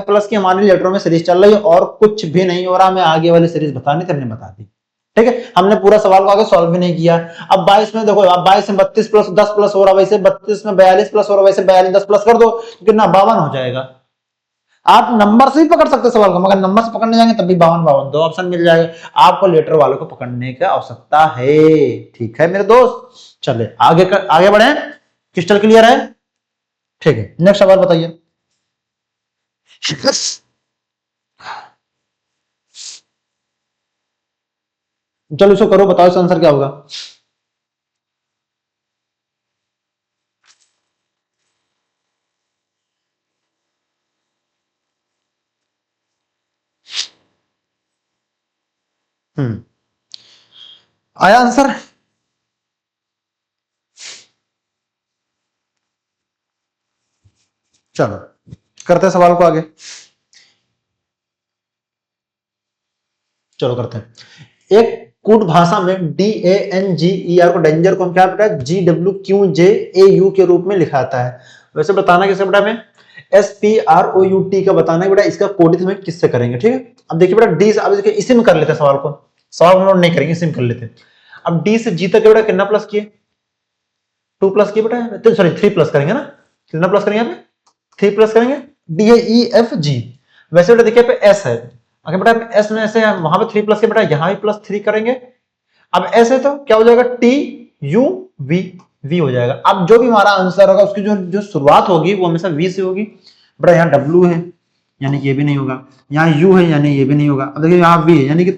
प्लस की हमारी लेटरों में सीरीज चल रही है, और कुछ भी नहीं हो रहा। हमें आगे वाली सीरीज बतानी थी, हमने बता दी। ठीक है, हमने पूरा सवाल को आगे सॉल्व भी नहीं किया। अब 22 में देखो, अब 22 में 32 प्लस 10 प्लस हो रहा, वैसे 32 में 42 प्लस हो रहा, वैसे 42 10 प्लस कर दो, कितना 52 हो जाएगा। आप नंबर से ही पकड़ सकते सवाल को, मगर नंबर से पकड़ने जाएंगे तब भी 52 दो ऑप्शन मिल जाएगा आपको, लेटर वालों को पकड़ने की आवश्यकता है। ठीक है मेरे दोस्त, चले आगे बढ़े, क्रिस्टल क्लियर है। ठीक है, नेक्स्ट सवाल बताइए। चलो इसको करो, बताओ इसका आंसर क्या होगा। आया आंसर, चलो करते हैं सवाल को आगे। चलो करते हैं। एक कूट भाषा में DANGER को डेंजर को क्या बेटा GWQJAU के रूप में लिखा जाता है। वैसे बताना किससे बेटा, हमें SPROUT का बताना है बेटा, इसका कोडित में किससे करेंगे। ठीक है, अब देखिए बेटा डी, अब देखिए इसी में कर लेते हैं सवाल को, सवाल हम लोग नहीं करेंगे, इसी में कर लेते हैं। अब डी से जी तक बेटा कितना प्लस किए, 2 प्लस किए बेटा, सॉरी 3 प्लस करेंगे ना, कितना प्लस करेंगे यहाँ पे, 3 प्लस करेंगे, DAEFG। वैसे बेटा देखिए पे एस है, अगर बेटा एस में ऐसे वहां पे 3 प्लस के बेटा यहां भी +3 करेंगे। अब ऐसे तो क्या हो जाएगा, टी यू वी वी हो जाएगा। अब जो भी हमारा आंसर होगा उसकी जो जो शुरुआत होगी वो हमेशा वी से होगी। बेटा यहाँ डब्ल्यू है यानी कि ये भी नहीं होगा, यहाँ यू है यानी ये भी नहीं होगा। अब देखिए यहाँ वी है यानी कि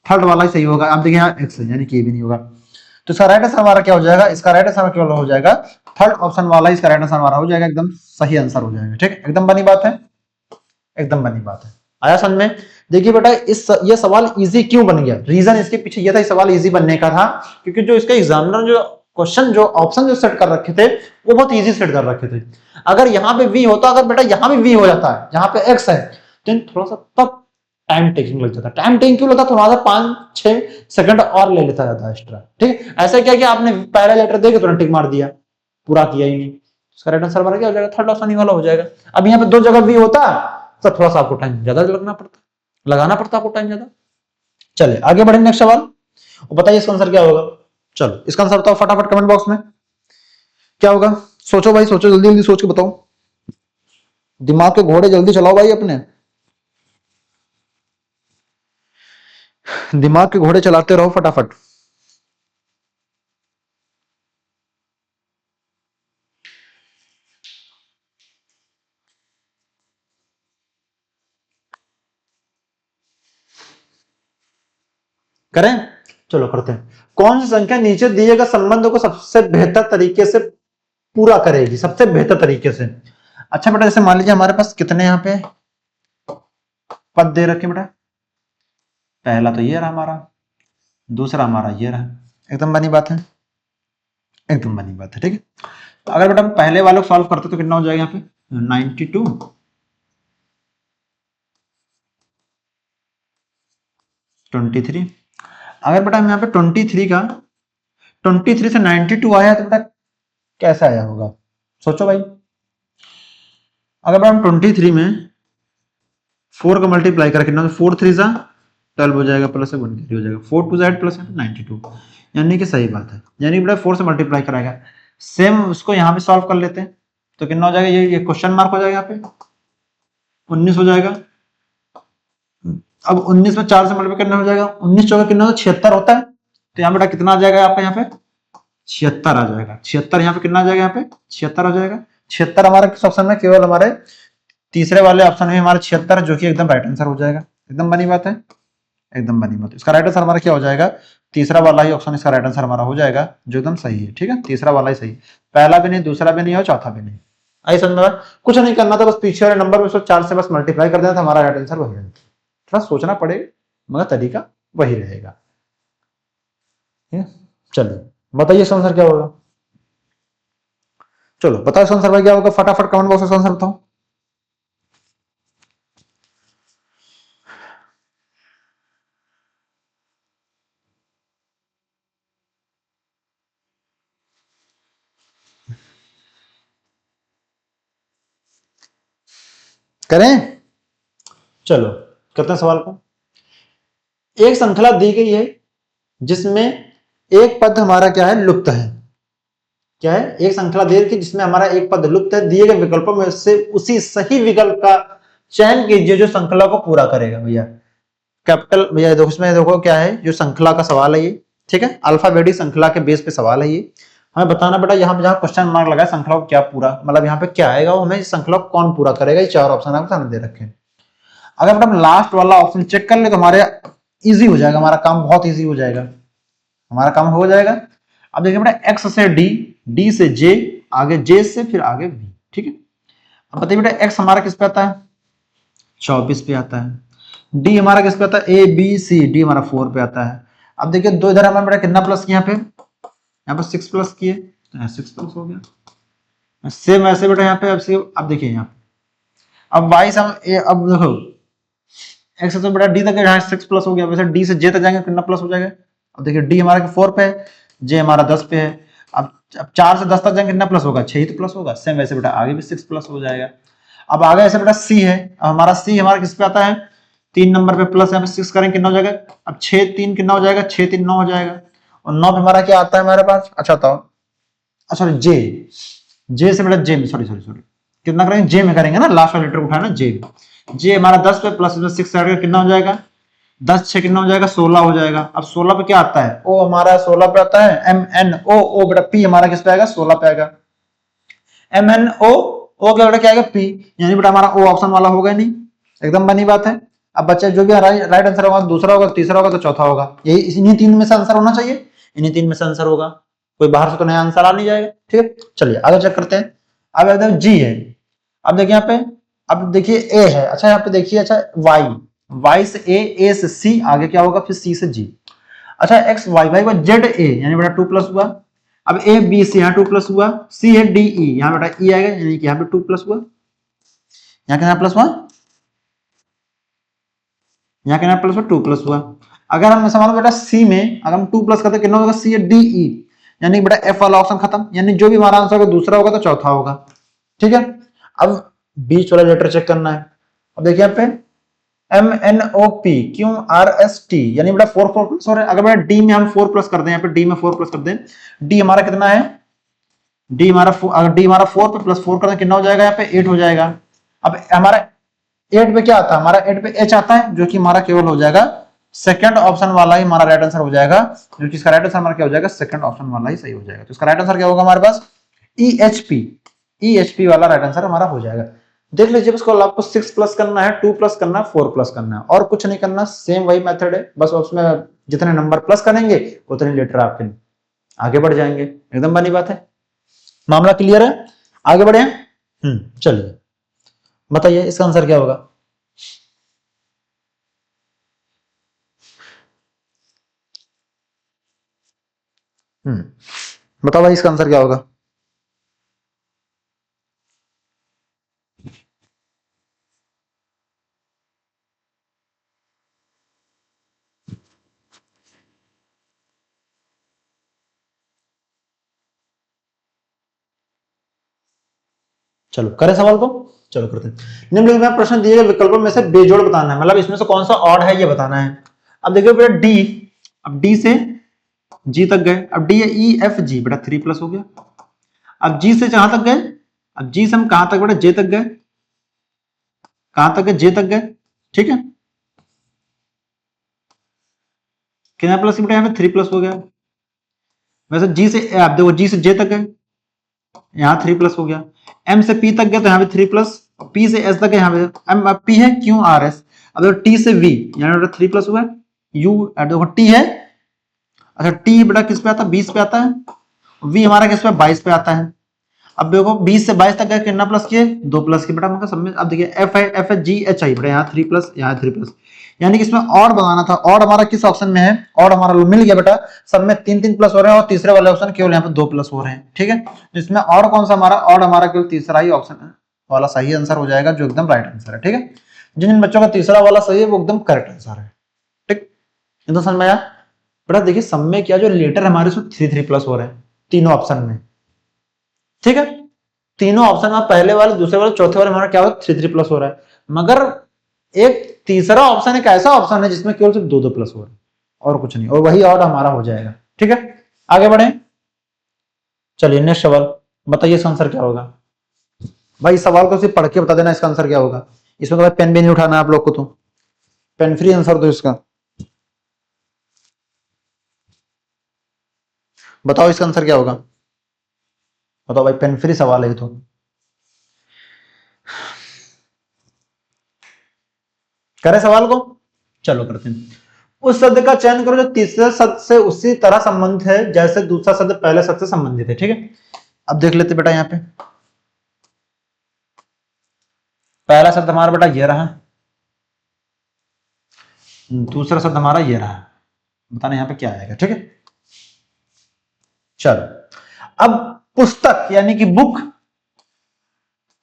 थर्ड वाला ही सही होगा। अब देखिए यहाँ एक्स है यानी कि ये भी नहीं होगा। तो इसका राइट आंसर हमारा क्या हो जाएगा, इसका राइट आंसर क्या हो जाएगा, थर्ड ऑप्शन वाला ही इसका राइट आंसर हमारा हो जाएगा, एकदम सही आंसर हो जाएगा। ठीक है, एकदम बनी बात है, एकदम बनी बात है। आया समझ में। देखिए बेटा ये सवाल इजी क्यों बन गया, रीजन इसके पीछे ये था, इस सवाल इजी बनने का था क्योंकि जो इसका एग्जामिनर जो क्वेश्चन जो ऑप्शन जो सेट कर रखे थे वो बहुत इजी सेट कर रखे थे। अगर यहाँ पे वी होता, अगर बेटा यहाँ भी वी हो जाता है, यहाँ पे एक्स है, तो थोड़ा सा तब टाइम टेकिंग लग जाता। टाइम टेकिंग क्यों लगता, थोड़ा सा 5-6 सेकंड और ले लेता जाता एक्स्ट्रा। ठीक है, ऐसा क्या कि आपने पहला लेटर देके तुरंत टिक मार दिया, पूरा किया ही नहीं। इसका राइट आंसर हमारा क्या हो जाएगा, थर्ड ऑप्शन ही वाला हो जाएगा। अब यहाँ पे 2 जगह वी होता तो थोड़ा सा आपको टाइम ज्यादा लगाना पड़ता आपको टाइम ज्यादा। चले आगे बढ़े नेक्स्ट सवाल, और बताइए इसका आंसर क्या होगा। चलो इसका आंसर बताओ फटाफट कमेंट बॉक्स में क्या होगा। सोचो भाई सोचो, जल्दी जल्दी सोच के बताओ, दिमाग के घोड़े जल्दी चलाओ भाई अपने, दिमाग के घोड़े चलाते रहो फटाफट। करें, चलो करते हैं। कौन सी संख्या नीचे दिए गए संबंध को सबसे बेहतर तरीके से पूरा करेगी, सबसे बेहतर तरीके से। अच्छा बेटा जैसे मान लीजिए हमारे पास कितने यहाँ पे पद दे रखे बेटा, पहला तो ये रहा हमारा, दूसरा हमारा ये रहा, एकदम बनी बात है, एकदम बनी बात है। ठीक है, तो अगर बेटा हम पहले वाले को सॉल्व करते तो कितना हो जाएगा यहाँ पे 92 23। अगर बेटा हम यहाँ पे 23 का 23 से 92 आया तो बेटा कैसा आया होगा, सोचो भाई। अगर बेटा हम 23 में 4 का मल्टीप्लाई करें कितना, 4 3 जा 12 हो जाएगा, प्लस 1 हो जाएगा, 4 2 8 प्लस 92, यानी कि सही बात है, यानी बेटा 4 से मल्टीप्लाई कराएगा। सेम उसको यहाँ पे सॉल्व कर लेते हैं तो कितना हो जाएगा, ये क्वेश्चन मार्क हो जाएगा, यहाँ पे 19 हो जाएगा। अब 19 में 4 से मल्टीप्लाई करना हो जाएगा, 19 चौका कितना होता है 76 होता है, तो यहाँ बेटा कितना आ जाएगा आपका, यहाँ पे 76 आ जाएगा। 76 यहाँ पे कितना आ जाएगा, यहाँ पे 76 हो जाएगा। 76 हमारे किस ऑप्शन में, केवल हमारे तीसरे वाले ऑप्शन में हमारा 76, जो कि एकदम राइट आंसर हो जाएगा। एकदम बनी बात है, एकदम बनी बात है। इसका राइट आंसर हमारा क्या हो जाएगा, तीसरा वाला ही ऑप्शन इसका राइट आंसर हमारा हो जाएगा, जो एकदम सही है। ठीक है, तीसरा वाला ही सही, पहला भी नहीं, दूसरा भी नहीं और चौथा भी नहीं। आई समझ में, कुछ नहीं करना था, बस पीछे वाले नंबर में 4 से बस मल्टीप्लाई कर देना था, हमारा राइट आंसर वही रहेगा। थोड़ा सोचना पड़ेगा मगर तरीका वही रहेगा। चलिए बताइए इसका आंसर क्या होगा, चलो बताओ इसका आंसर भाई क्या होगा, फटाफट कमेंट बॉक्स में आंसर बताओ। करें, चलो करते हैं सवाल को। एक श्रृंखला दी गई है जिसमें एक पद हमारा क्या है, लुप्त है। क्या है, एक श्रृंखला दे रखी जिसमें हमारा एक पद लुप्त है, दिए गए विकल्पों में से उसी सही विकल्प का चयन कीजिए जो श्रृंखला को पूरा करेगा। भैया कैपिटल, भैया देखो इसमें देखो क्या है, जो श्रृंखला का सवाल है ये, ठीक है, अल्फाबेटिक श्रृंखला के बेस पे सवाल है ये। हमें बताना बेटा यहाँ पे जहाँ क्वेश्चन मार्क लगा है श्रृंखला को क्या पूरा, मतलब यहाँ पे क्या आएगा, वो हमें श्रृंखला को कौन पूरा करेगा, ये 4 ऑप्शन आपको सामने दे रखे हैं। अगर बेटा हम लास्ट वाला ऑप्शन चेक कर ले तो हमारे इजी हो जाएगा, हमारा काम बहुत इजी हो जाएगा, हमारा काम हो जाएगा। अब देखिए बेटा एक्स से डी, डी से जे, आगे जे से फिर आगे वी। ठीक है, अब बताइए बेटा एक्स हमारा किस पे आता है, 24 पे आता है। डी हमारा किस पे आता है, ए बी सी, डी हमारा 4 पे आता है। अब देखिए दो इधर हमारे बेटा कितना प्लस किया, यहाँ पे 6 प्लस किए तो 6 प्लस हो गया। सेम ऐसे बेटा यहाँ पे अब देखिए यहाँ पे अब वाई से अब देखो एक्स तो बेटा डी तक 6 प्लस हो गया, वैसे डी से जे तक जाएंगे कितना प्लस हो जाएगा। अब देखिए डी हमारा 4 पे है, जे हमारा 10 पे है। अब 4 से 10 तक जाएंगे कितना प्लस होगा, 6 ही तो प्लस होगा। सेम वैसे बेटा आगे भी 6 प्लस हो जाएगा। अब आगे ऐसे बेटा सी है, अब हमारा सी हमारा किस पे आता है, 3 नंबर पे प्लस, यहाँ पे 6 करेंगे कितना हो जाएगा, अब 6 3 कितना हो जाएगा, 6 3 9 हो जाएगा। और 9 पे हमारा क्या आता है हमारे पास, अच्छा बताओ, अच्छा जे, जे से बेटा जे में सॉरी कितना करेंगे, जे में करेंगे ना, लास्ट वाला लेटर उठाना जे। जे हमारा 10 पे प्लस इसमें 6 ऐड कितना हो जाएगा, 10 6 कितना हो जाएगा, 16 हो जाएगा। अब 16 पे क्या आता है, ओ हमारा 16 पे आता है एम एन ओ, ओ बेटा पी हमारा किस पे आएगा, 16 पे आएगा। एम एन ओ, ओ क्या बेटा क्या आएगा, पी, यानी बेटा हमारा ओ ऑप्शन वाला होगा नहीं, एकदम बनी बात है। अब बच्चे जो भी राइट आंसर होगा, दूसरा होगा, तीसरा होगा, तो चौथा होगा। यही इन्हीं तीन में से आंसर होना चाहिए, इन्हीं तीन में से आंसर होगा, कोई बाहर से तो नया आंसर आ नहीं जाएगा। ठीक है, चलिए आगे चेक करते हैं। अब एकदम जी है, अब देखिए यहाँ पे, अब देखिए ए है, अच्छा यहाँ पे देखिए, अच्छा वाई, वाई से ए से सी, आगे क्या होगा फिर सी से जी। अच्छा एक्स वाई, वाई का जेड ए, यानी बेटा 2 प्लस हुआ। अब ए बी सी, यहाँ 2 प्लस हुआ, सी है डी ई, यहाँ बेटा ई आएगा, यानी कि यहाँ पे 2 प्लस हुआ, यहाँ कितना प्लस हुआ, यहाँ कितना प्लस हुआ, 2 प्लस हुआ। अगर हम समझ लो बेटा सी में अगर हम 2 प्लस करते कितना होगा, सी है डी ई, यानी बेटा एफ वाला ऑप्शन खत्म, यानी जो भी हमारा आंसर होगा दूसरा होगा तो चौथा होगा। ठीक है, अब बीच वाला लेटर चेक करना है। अब देखिए यहाँ पे M N O P Q R S T, यानी बेटा 4 4 प्लस हो रहा है। अगर बेटा डी में हम 4 प्लस कर दें, यहाँ पे डी में 4 प्लस कर दें, डी हमारा कितना है, डी हमारा अगर डी हमारा 4 पे प्लस 4 कर दें कितना हो जाएगा, यहाँ पे 8 हो जाएगा। अब हमारा 8 पे क्या आता है, हमारा 8 पे एच आता है, जो कि हमारा केवल हो जाएगा सेकंड ऑप्शन वाला ही हमारा राइट आंसर हो जाएगा, जो कि इसका राइट आंसर हमारा क्या हो जाएगा, सेकंड ऑप्शन वाला ही सही हो जाएगा। तो इसका राइट आंसर क्या होगा हमारे पास, ई एच पी वाला राइट आंसर हमारा हो जाएगा। देख लीजिए उसको, आपको 6 प्लस करना है, 2 प्लस करना है, 4 प्लस करना है, और कुछ नहीं करना, सेम वही मेथड है, बस उसमें जितने नंबर प्लस करेंगे उतने लेटर आपके आगे बढ़ जाएंगे। एकदम बनी बात है, मामला क्लियर है, आगे बढ़े। चलिए बताइए इसका आंसर क्या होगा। बताओ भाई इसका आंसर क्या होगा। चलो करें सवाल को, चलो करते हैं। निम्नलिखित में प्रश्न दिए गए विकल्पों में से बेजोड़ बताना है, मतलब इसमें से कौन सा ऑड है ये बताना है। अब देखिए बेटा डी, अब डी से जी तक गए, अब डी है ई एफ जी, बेटा 3 प्लस हो गया। अब जी से कहां तक गए, अब जी से हम कहां तक बेटा जे तक गए, कहां तक गए, जे तक गए। ठीक है, कितना प्लस बेटा, यहाँ पे 3 प्लस हो गया। वैसे जी से आप देखो, जी से जे तक गए, यहाँ 3 प्लस हो गया। एम से पी तक गए तो यहाँ पे 3 प्लस, पी से एस तक है, यहाँ पे एम पी है क्यू आर एस। अब देखो टी से वी, यहाँ 3 प्लस हुआ। यू देखो टी है, अच्छा टी बेटा किस पे आता है, 20 पे आता है। वी हमारा किस पे, 22 पे आता है। अब देखो 20 से 22 तक गए, कितना प्लस किए, 2 प्लस किए बेटा मतलब सब में। अब देखिए एफ है, एफ है जी एच आई, बेटा यहाँ 3 प्लस, यहाँ 3 प्लस, यानी कि इसमें ऑड बनाना था। ऑड हमारा किस ऑप्शन में है, ऑड हमारा मिल गया बेटा, सब में 3 3 प्लस हो रहे हैं, और तीसरे वाले ऑप्शन केवल यहाँ पे 2 प्लस हो रहे हैं। ठीक है, तो इसमें ऑड कौन सा हमारा, ऑड हमारा केवल तीसरा ही ऑप्शन वाला सही आंसर हो जाएगा, जो एकदम राइट आंसर है। ठीक है, जिन जिन बच्चों का तीसरा वाला सही है वो एकदम करेक्ट आंसर है। ठीक, ये तो समझ में आया बेटा। देखिए सब में क्या, जो लेटर हमारे 3 3 प्लस हो रहे हैं तीनों ऑप्शन में। ठीक है, तीनों ऑप्शन में पहले वाले, दूसरे वाले, चौथे वाले हमारा क्या हो, 3 3 प्लस हो रहा है, मगर एक तीसरा ऑप्शन एक ऐसा ऑप्शन है जिसमें केवल सिर्फ 2 2 प्लस हो रहा है, और कुछ नहीं, और वही ऑड हमारा हो जाएगा। ठीक है, आगे बढ़े। चलिए नेक्स्ट सवाल, बताइए इसका आंसर क्या होगा। भाई सवाल को सिर्फ पढ़ के बता देना इसका आंसर क्या होगा, इसमें तो भाई पेन भी नहीं उठाना है आप लोग को, तो पेन फ्री आंसर दो इसका। बताओ इसका आंसर क्या होगा, बताओ भाई, पेन फ्री सवाल है तो। करें सवाल को, चलो करते हैं। उस शब्द का चयन करो जो तीसरे शब्द से उसी तरह संबंधित है जैसे दूसरा शब्द पहले शब्द से संबंधित है। ठीक है, अब देख लेते बेटा, यहाँ पे पहला शब्द हमारा बेटा ये रहा, दूसरा शब्द हमारा ये रहा, बताना यहाँ पे क्या आएगा। ठीक है, चलो अब पुस्तक यानी कि बुक,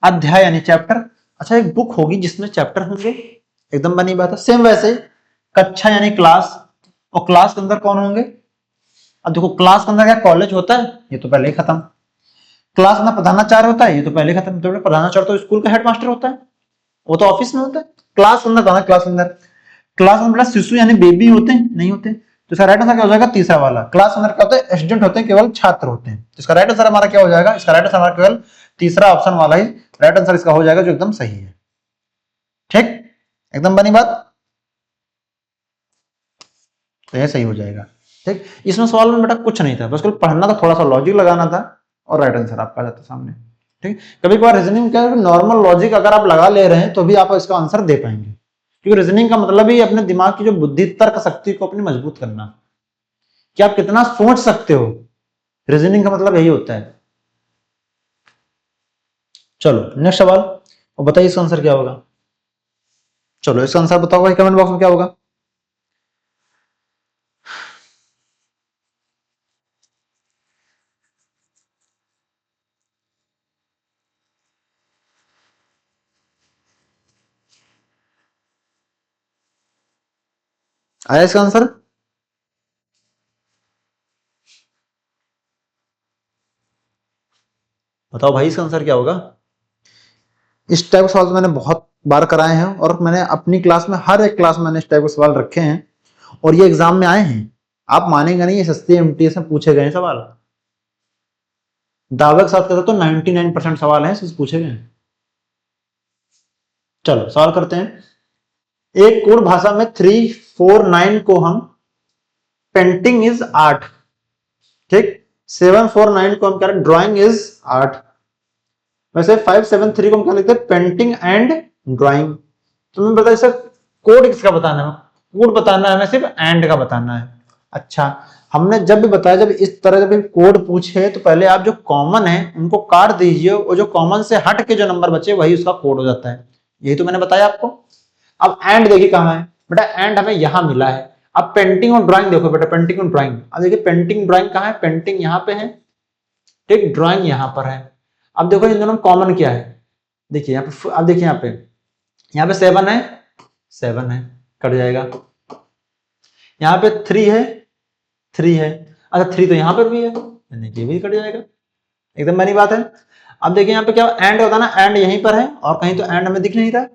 अध्याय यानी चैप्टर। अच्छा एक बुक होगी जिसमें चैप्टर होंगे, एकदम बनी बात है। सेम वैसे कक्षा यानी क्लास, और क्लास के अंदर कौन होंगे। अब देखो क्लास के अंदर क्या कॉलेज होता है, ये तो पहले ही खत्म। क्लास के अंदर प्रधानाचार्य होता है, ये तो पहले खत्म। तो प्रधानाचार्य तो स्कूल का हेडमास्टर होता है, वो तो ऑफिस में होता है। क्लास के अंदर कौन है, क्लास के अंदर, क्लास के अंदर शिशु यानी बेबी होते हैं, नहीं होते। तो इसका राइट आंसर क्या हो जाएगा, तीसरा वाला। क्लास के अंदर क्या होता है, स्टूडेंट होते हैं, केवल छात्र होते हैं। तो इसका राइट आंसर हमारा क्या हो जाएगा, इसका राइट आंसर हमारा केवल तीसरा ऑप्शन वाला ही राइट आंसर इसका हो जाएगा, जो एकदम सही है। ठीक, एकदम बनी बात, तो यह सही हो जाएगा। ठीक, इसमें सवाल में बेटा कुछ नहीं था, बस पढ़ना था, थोड़ा सा लॉजिक लगाना था और राइट आंसर आपका आ जाता सामने। ठीक, कभी कभार रीजनिंग क्या है, नॉर्मल लॉजिक अगर आप लगा ले रहे हैं तो भी आप इसका आंसर दे पाएंगे, क्योंकि रीजनिंग का मतलब ही अपने दिमाग की जो बुद्धि तर्क शक्ति को अपनी मजबूत करना, कि आप कितना सोच सकते हो। रीजनिंग का मतलब यही होता है। चलो नेक्स्ट सवाल, और बताइए इसका आंसर क्या होगा। चलो इसका आंसर बताओ भाई कमेंट बॉक्स में क्या होगा। आया इसका आंसर, बताओ भाई इसका आंसर क्या होगा। इस टाइप के सवाल तो मैंने बहुत बार कराए हैं, और मैंने अपनी क्लास में हर एक क्लास में मैंने इस टाइप के सवाल रखे हैं, और ये एग्जाम में आए हैं। आप मानेंगे नहीं, एसएससी एमटीएस में पूछे गए सवाल, दावे के साथ कहते तो 99% सवाल हैं पूछे गए। चलो सवाल करते हैं। एक कोड भाषा में 349 को हम पेंटिंग इज आर्ट, ठीक, 749 को हम कह रहे हैं ड्राइंग इज आर्ट, वैसे 573 को हम क्या लिखते हैं पेंटिंग एंड ड्राइंग। तो मैं बता, सर कोड किसका बताना है, कोड बताना है, हमें सिर्फ एंड का बताना है। अच्छा, हमने जब भी बताया, जब इस तरह जब कोड पूछे तो पहले आप जो कॉमन है उनको काट दीजिए, और जो कॉमन से हट के जो नंबर बचे वही उसका कोड हो जाता है। यही तो मैंने बताया आपको। अब एंड देखिए कहां है बेटा, एंड हमें यहां मिला है। अब पेंटिंग और ड्राइंग देखो बेटा, पेंटिंग और ड्राइंग, अब देखिए पेंटिंग ड्राइंग कहां है, पेंटिंग यहां पे है, ठीक, ड्राइंग यहां पर है। अब देखो इन दोनों में कॉमन क्या है, देखिए यहाँ पे, अब देखिए यहाँ पे 7 है, 7 है, कट जाएगा। यहाँ पे 3 है, 3 है, अच्छा 3 तो यहाँ पर भी है, ये भी कट जाएगा, एकदम बनी बात है। अब देखिए यहाँ पे क्या एंड होता है ना, एंड यहीं पर है और कहीं तो एंड हमें दिख नहीं रहा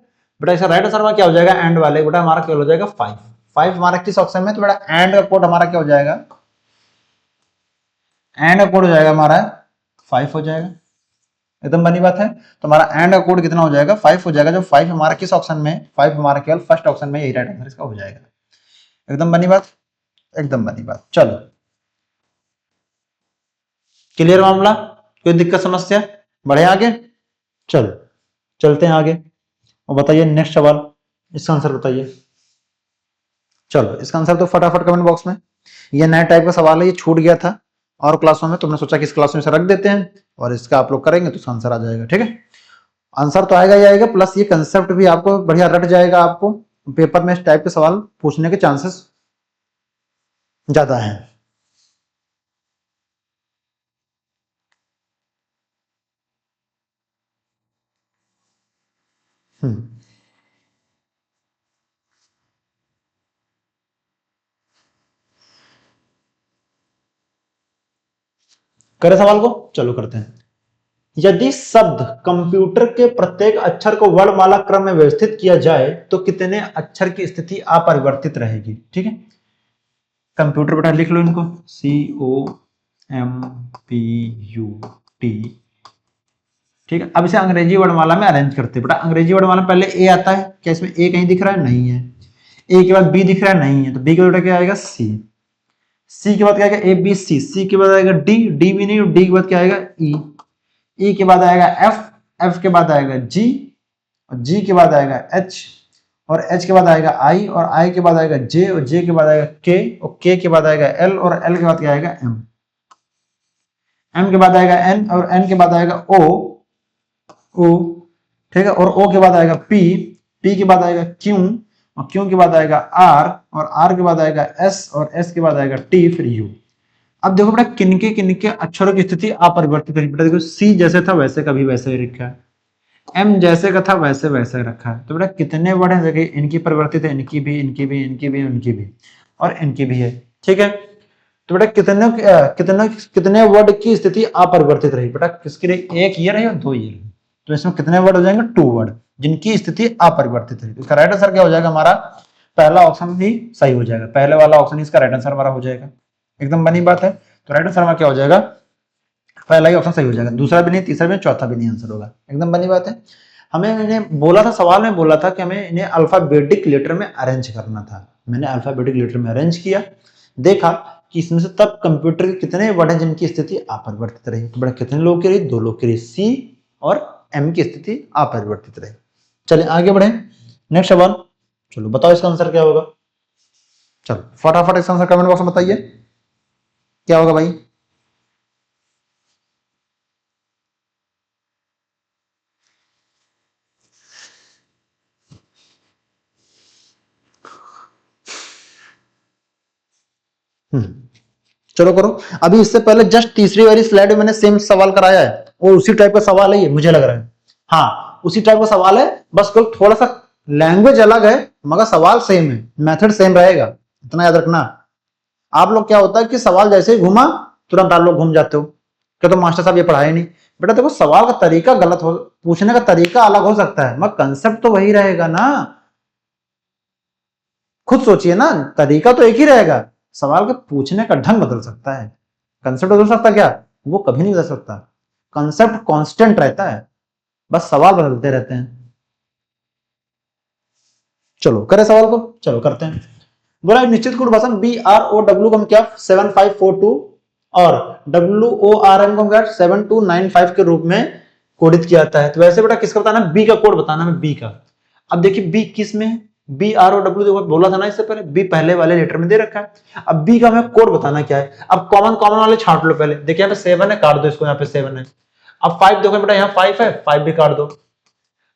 बेटा, इसका राइट आंसर क्या हो जाएगा, एंड वाले बेटा हमारा क्या हो जाएगा 5, 5 हमारा किस ऑप्शन में, तो बेटा एंड का कोड हमारा क्या हो जाएगा, एंड का कोड हो जाएगा हमारा 5 हो जाएगा, एकदम बनी बात है। तो हमारा एंड का कोड कितना हो जाएगा, 5 हो जाएगा। जो 5 हमारा किस ऑप्शन में, 5 हमारा केवल फर्स्ट ऑप्शन में, यही राइट आंसर इसका हो जाएगा, एकदम बनी बात, एकदम बनी बात। चलो क्लियर मामला, कोई दिक्कत समस्या, बढ़े आगे, चलो चलते हैं आगे और बताइए नेक्स्ट सवाल, इसका आंसर बताइए। चलो इसका आंसर तो फटाफट कमेंट बॉक्स में, ये नया टाइप का सवाल है, ये छूट गया था और क्लासों में, तुमने सोचा कि इस क्लास में से रख देते हैं और इसका आप लोग करेंगे तो इसका आंसर आ जाएगा। ठीक है, आंसर तो आएगा ही आएगा, प्लस ये कंसेप्ट भी आपको बढ़िया रट जाएगा, आपको पेपर में इस टाइप के सवाल पूछने के चांसेस ज्यादा हैं। करे सवाल को, चलो करते हैं। यदि शब्द कंप्यूटर के प्रत्येक अक्षर को वर्णमाला क्रम में व्यवस्थित किया जाए तो कितने अक्षर की स्थिति अपरिवर्तित रहेगी। ठीक है, कंप्यूटर बेटा लिख लो इनको, COMPUT। ठीक है, अब इसे अंग्रेजी वर्णमाला में अरेंज करते हैं बेटा। अंग्रेजी वर्णमाला में पहले ए आता है, क्या इसमें ए कहीं दिख रहा है, नहीं है। ए के बाद बी दिख रहा है, नहीं है, तो बी के बाद क्या आएगा, सी। सी के बाद क्या आएगा, ए बी सी। सी के बाद आएगा डी, डी भी नहीं, डी के बाद क्या आएगा, ई। ई के बाद आएगा एफ, एफ के बाद आएगा जी, और जी के बाद आएगा एच, और एच के बाद आएगा आई, और आई के बाद आएगा जे, और जे के बाद आएगा के, और के के बाद आएगा एल, और एल के बाद क्या आएगा एम, एम के बाद आएगा एन, और एन के बाद आएगा ओ, ओ। ठीक है, और ओ के बाद आएगा पी, पी के बाद आएगा क्यू, और क्यू के बाद आएगा आर, और आर के बाद आएगा एस, और एस के बाद आएगा टी, फिर यू। अब देखो बेटा किनके किनके अक्षरों की स्थिति अपरिवर्तित है। बेटा देखो सी जैसे था वैसे का भी वैसे ही रखा है, एम जैसे का था वैसे वैसे रखा है। तो बेटा कितने वर्ड हैं, देखिए इनकी परिवर्तित है, इनकी भी, इनकी भी, इनकी भी, इनकी भी, और इनकी भी है। ठीक है, तो बेटा कितने कितने कितने वर्ड की स्थिति अपरिवर्तित रही, बेटा किसके लिए, एक ये रही और दो ये रही, तो इसमें कितने वर्ड हो जाएंगे, 2 वर्ड जिनकी स्थिति अपरिवर्तित रही। इसका राइट आंसर क्या हो जाएगा हमारा, पहला ऑप्शन ही सही हो जाएगा, पहले वाला ऑप्शन इसका राइट आंसर हमारा हो जाएगा, एकदम बनी बात है। तो राइट आंसर हमारा क्या हो जाएगा, पहला ही ऑप्शन सही हो जाएगा, दूसरा भी नहीं, तीसरा भी नहीं, चौथा भी नहीं आंसर होगा। एकदम बनी बात है। हमें इन्हें बोला था, सवाल में बोला था कि हमें इन्हें अल्फाबेटिक लेटर में अरेंज करना था। मैंने अल्फाबेटिक लेटर में अरेंज किया, देखा कि इसमें से तब कंप्यूटर के कितने वर्ड हैं जिनकी स्थिति अपरिवर्तित रही। तो बड़ा कितने लोग की रही? 2 लोग की रही, सी और एम की स्थिति अपरिवर्तित रही। चलिए आगे बढ़े, नेक्स्ट सवाल। चलो बताओ इसका आंसर क्या होगा। चलो फटाफट इसका आंसर कमेंट बॉक्स में बताइए क्या होगा भाई। चलो करो। अभी इससे पहले जस्ट तीसरी वाली स्लाइड में मैंने सेम सवाल कराया है और उसी टाइप का सवाल है ये, मुझे लग रहा है। हाँ उसी टाइप का सवाल है, बस थोड़ा सा लैंग्वेज अलग है मगर सवाल सेम है, मेथड सेम रहेगा, इतना याद रखना। आप लोग क्या होता है कि सवाल जैसे ही घुमा तुरंत आप लोग घूम जाते हो कि तो मास्टर साहब ये पढ़ाए नहीं। बेटा देखो सवाल का तरीका गलत हो, पूछने का तरीका अलग हो सकता है मगर कंसेप्ट तो वही रहेगा ना। खुद सोचिए ना, तरीका तो एक ही रहेगा, सवाल के पूछने का ढंग बदल सकता है। कंसेप्ट बदल सकता क्या? वो कभी नहीं बदल सकता। कंसेप्ट कांस्टेंट रहता है, बस सवाल बदलते रहते हैं। चलो करें सवाल को, चलो करते हैं। बोला निश्चित कूट भाषण BROW को हम क्या 7542 और WORM को हम क्या 7295 के रूप में कोडित किया जाता है। तो वैसे बेटा किसका बताना है? बी का कोड बताना है, बी का। अब देखिए बी किस में है? BROW देखो बोला था ना इससे पहले, बी पहले वाले लेटर में दे रखा है। अब बी का हमें कोड बताना क्या है। अब कॉमन वाले छांट लो पहले। देखिए यहाँ पे 7 है, काट दो इसको, यहाँ पे 7 है। अब 5 देखो बेटा, यहाँ 5 है, 5 भी काट दो।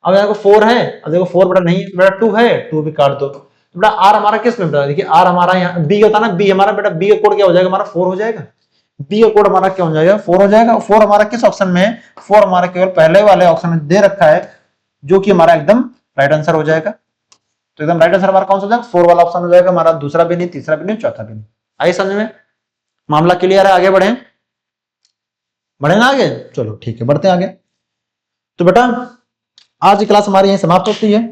अब यहाँ 4 है, अब देखो 4 बेटा नहीं बेटा 2 है, 2 भी काट दो। तो बेटा आर हमारा किस में बेटा? देखिए आर हमारा यहाँ बी का था ना, बी हमारा बेटा बी का कोड क्या हो जाएगा हमारा? 4 हो जाएगा। बी का कोड हमारा क्या हो जाएगा? 4 हो जाएगा। 4 हमारा किस ऑप्शन में है? 4 हमारा केवल पहले वाले ऑप्शन में दे रखा है, जो कि हमारा एकदम राइट आंसर हो जाएगा। तो एकदम राइट आंसर हमारा कौन सा हो जाएगा? 4 वाला ऑप्शन हो जाएगा हमारा, दूसरा भी नहीं, तीसरा भी नहीं, चौथा भी नहीं। आइए समझ में, मामला क्लियर है? आगे बढ़े, बढ़े ना आगे? चलो ठीक है बढ़ते हैं आगे। तो बेटा आज की क्लास हमारी यहीं समाप्त होती है,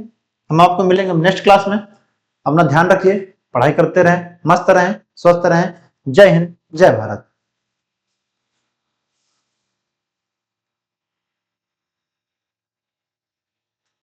हम आपको मिलेंगे नेक्स्ट क्लास में। अपना ध्यान रखिए, पढ़ाई करते रहें, मस्त रहें, स्वस्थ रहें। जय हिंद, जय भारत।